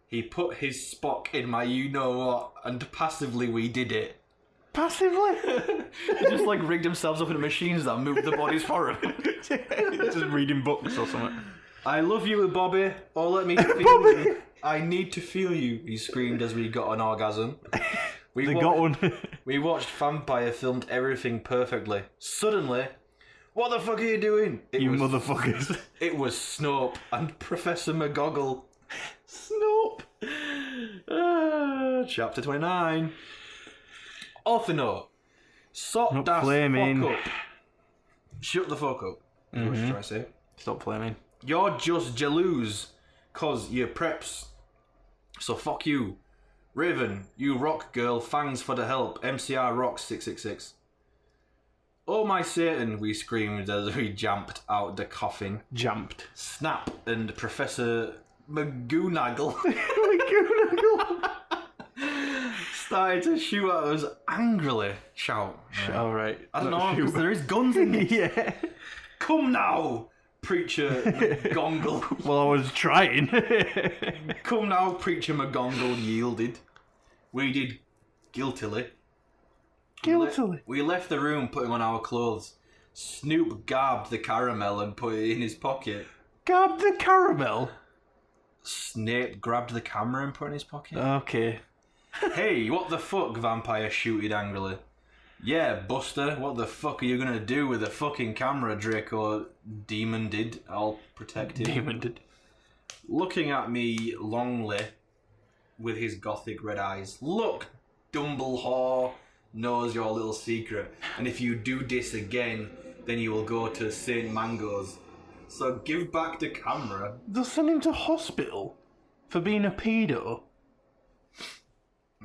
He put his Spock in my you-know-what, and passively we did it. Passively? They just like rigged themselves up in machines that moved the bodies for him. Just reading books or something. I love you, Bobby. Oh, let me feel Bobby! you. I need to feel you, he screamed as we got an orgasm. They got one. We watched Vampire filmed everything perfectly. Suddenly, what the fuck are you doing? Motherfuckers. It was Snope and Professor McGoggle. Snope. Chapter 29. Author note. Sot Not das flaming. fuck up. Shut the fuck up. That's what you're trying to say. Stop flaming. You're just jaloux, cause you're preps. So fuck you. Raven, you rock girl, thanks for the help. MCR rocks 666. Oh my Satan, we screamed as we jumped out the coffin. Jumped. Snap and Professor McGoonaggle started to shoot at us angrily. Shout. Alright. I don't know, because there is guns in this. Yeah. Come now, Preacher McGongle. Well, I was trying. Come now, Preacher McGongle yielded. We did guiltily. Guiltily. We left the room putting on our clothes. Snoop garbed the caramel and put it in his pocket. Gab the caramel? Snape grabbed the camera and put it in his pocket. Okay. Hey, what the fuck, Vampire shooted angrily. Yeah, Buster, what the fuck are you gonna do with a fucking camera, Draco Demon did, all protected. Demon did. Looking at me longly with his gothic red eyes. Look, Dumbledore knows your little secret, and if you do this again, then you will go to St. Mango's. So give back the camera. They'll send him to hospital for being a pedo.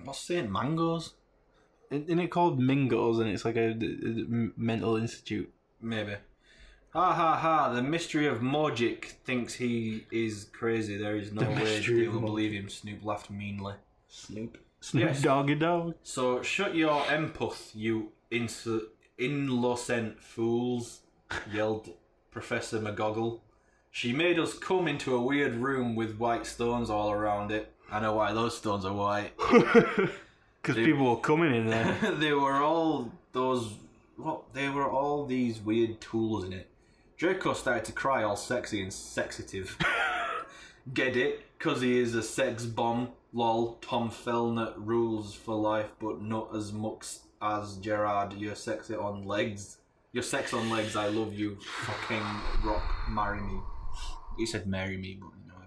What's St. Mango's? Isn't it called Mingos and it's like a mental institute? Maybe. Ha ha ha, the mystery of Mogic thinks he is crazy. There is no The way mystery they of will Mogic. believe him. Snoop laughed meanly. Snoop Yes. Doggy Dog. So shut your empath, you innocent fools, yelled Professor McGoggle. She made us come into a weird room with white stones all around it. I know why those stones are white. Because people were coming in there. They were all these weird tools in it. Draco started to cry all sexy and sexitive. Get it? Because he is a sex bomb. Lol, Tom Fellner rules for life, but not as much as Gerard. You're sexy on legs. Your sex on legs, I love you. Fucking rock, marry me. He said marry me, but you know.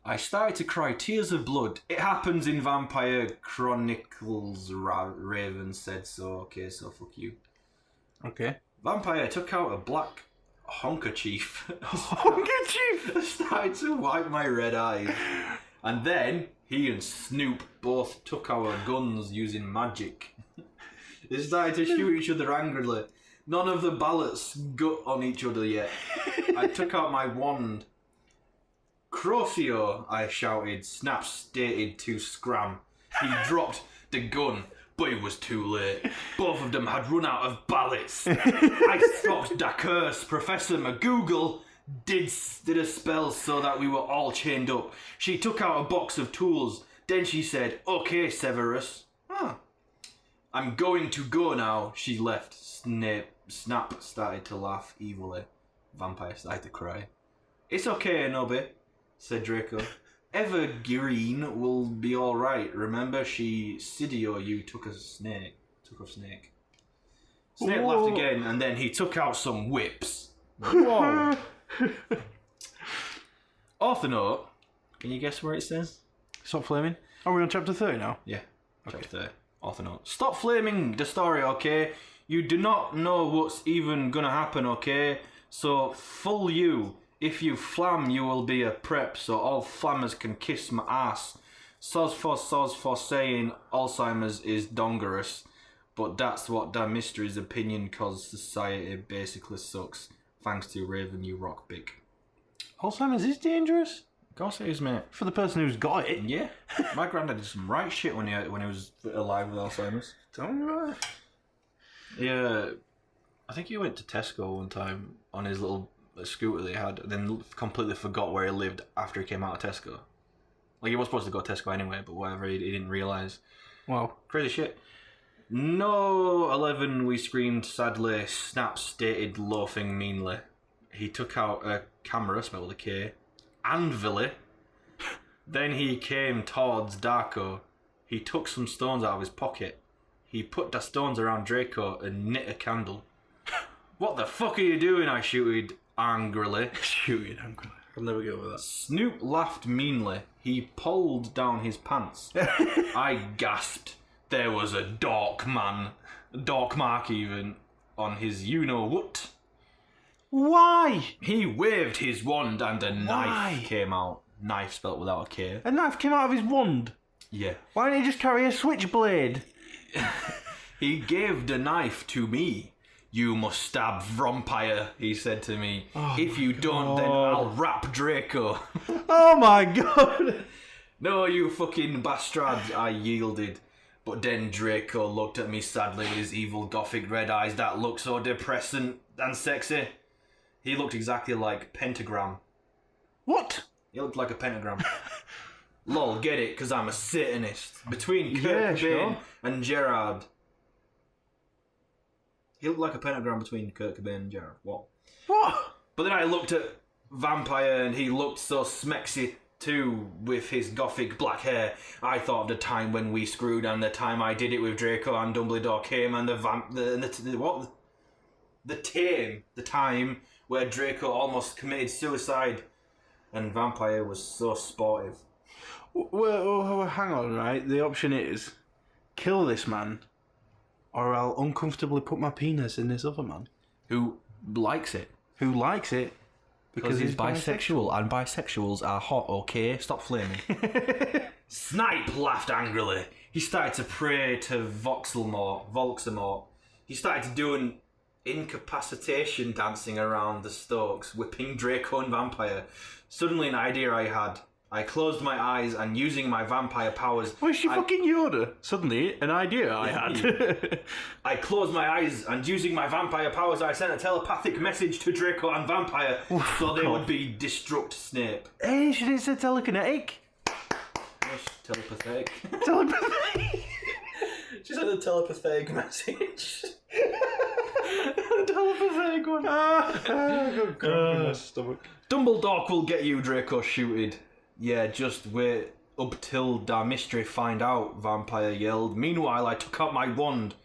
I started to cry tears of blood. It happens in Vampire Chronicles, Raven said so. Okay, so fuck you. Okay. Vampire took out a black honkerchief. Honkerchief? Started to wipe my red eyes. And then he and Snoop both took our guns using magic. They started to shoot each other angrily. None of the ballots gut on each other yet. I took out my wand. Crocio, I shouted. Snap stated to Scram. He dropped the gun, but it was too late. Both of them had run out of ballots. I stopped the curse. Professor McGoogle did a spell so that we were all chained up. She took out a box of tools. Then she said, "Okay, Severus." Huh. "I'm going to go now." She left. Snap started to laugh evilly. Vampire started to cry. "It's okay, Nobby," said Draco. "Evergreen will be alright. Remember, Sidio, you took a snake. Snake Whoa. laughed again, and then he took out some whips. Whoa. Author note. Can you guess where it says? Stop flaming. Are we on chapter 30 now? Yeah. Okay. Chapter 30. Author note. Stop flaming the story, okay? You do not know what's even gonna happen, okay? So, full you. If you flam, you will be a prep, so all flammers can kiss my ass. Soz for saying Alzheimer's is dangerous, but that's what the mystery's opinion, cause society basically sucks. Thanks to Raven, you rock big. Alzheimer's is dangerous? Of course it is, mate. For the person who's got it? Yeah. My granddad did some right shit when he was alive with Alzheimer's. Tell me about it. Yeah. I think he went to Tesco one time on his little scooter that he had, and then completely forgot where he lived after he came out of Tesco. Like, he was supposed to go to Tesco anyway, but whatever, he didn't realise. Wow. Crazy shit. No 11, we screamed sadly. Snap stated, loafing meanly. He took out a camera, spelled with a K, and Villy. Then he came towards Darko. He took some stones out of his pocket. He put the stones around Draco and lit a candle. "What the fuck are you doing?" I shouted angrily. Shooting angrily. I'll never get over that. Snoop laughed meanly. He pulled down his pants. I gasped. There was a dark mark even, on his you-know-what. Why? He waved his wand and a knife came out. Knife spelt without a K. A knife came out of his wand? Yeah. Why didn't he just carry a switchblade? He gave the knife to me. "You must stab Vampire," he said to me. Oh "If you don't, then I'll rap Draco." Oh my god! "No, you fucking bastard," I yielded. But then Draco looked at me sadly with his evil gothic red eyes that looked so depressing and sexy. He looked exactly like Pentagram. What? He looked like a pentagram. Lol, get it? Because I'm a Satanist. Between Kurt Yeah, Cobain sure. and Gerard. He looked like a pentagram between Kurt Cobain and Gerard. What? But then I looked at Vampire and he looked so smexy too with his gothic black hair. I thought of the time when we screwed and the time I did it with Draco and Dumbledore came and the time where Draco almost committed suicide and Vampire was so sportive. Well, hang on, right? The option is kill this man, or I'll uncomfortably put my penis in this other man. Who likes it? Who likes it? Because he's bisexual, and bisexuals are hot, okay? Stop flaming. Snipe laughed angrily. He started to pray to Voxelmort. He started to do an incapacitation dancing around the Stokes, whipping Draco and Vampire. Suddenly an idea I I closed my eyes and using my vampire powers... Where's she fucking Yoda? Suddenly, an idea I had. I closed my eyes and using my vampire powers I sent a telepathic message to Draco and Vampire so they would be destruct Snape. Hey, she didn't say telekinetic. Yes, telepathic. Telepathic. She sent a telepathic message. Telepathic one. I've got in my stomach. Dumbledore will get you, Draco shooted. Yeah, just wait up till the mystery find out, Vampire yelled. Meanwhile, I took out my wand.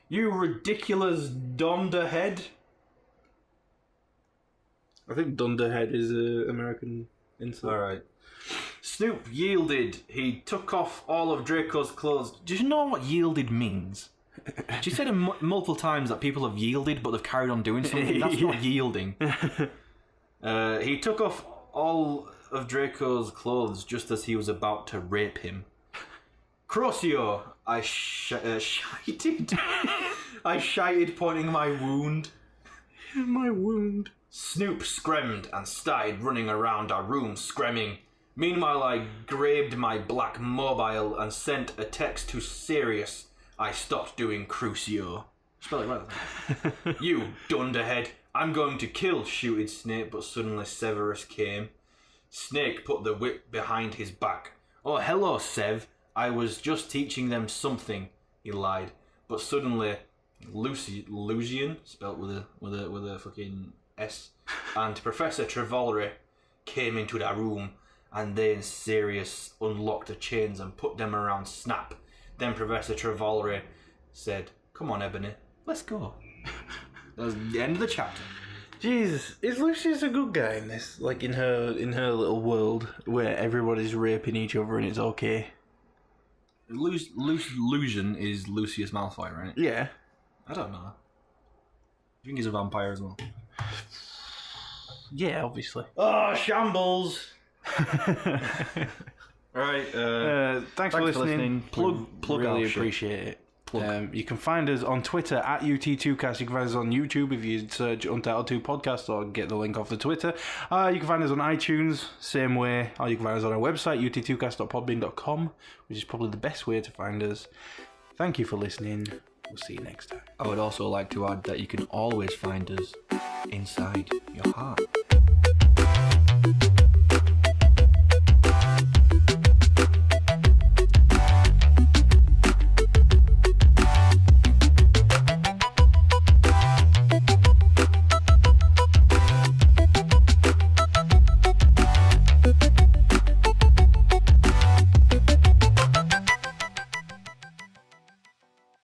You ridiculous dunderhead. I think dunderhead is an American insult. Alright. Snoop yielded. He took off all of Draco's clothes. Do you know what yielded means? She said multiple times that people have yielded, but they've carried on doing something. That's not yielding. He took off all of Draco's clothes just as he was about to rape him. Crucio, I shited. I shited, pointing my wound. My wound. Snoop screamed and started running around our room, screaming. Meanwhile, I grabbed my black mobile and sent a text to Sirius. I stopped doing Crucio. Spell it right. You dunderhead. I'm going to kill, shooted Snape, but suddenly Severus came. Snake put the whip behind his back. Oh, hello, Sev. I was just teaching them something, he lied. But suddenly, Lucian, spelt with a fucking S, and Professor Trevally came into the room, and then Sirius unlocked the chains and put them around Snap. Then Professor Trevally said, "Come on, Ebony, let's go." That was the end of the chapter. Jesus, is Lucius a good guy in this? Like in her little world where everybody's raping each other and it's okay? Lucian is Lucius Malfoy, right? Yeah. I don't know. You think he's a vampire as well? Yeah, obviously. Oh, shambles! Alright, thanks for listening. Plug really our shit. appreciate it. You can find us on Twitter at UT2cast. You can find us on YouTube if you search Untitled-2 podcast or get the link off the Twitter. You can find us on iTunes, same way. Or you can find us on our website, ut2cast.podbean.com, which is probably the best way to find us. Thank you for listening. We'll see you next time. I would also like to add that you can always find us inside your heart.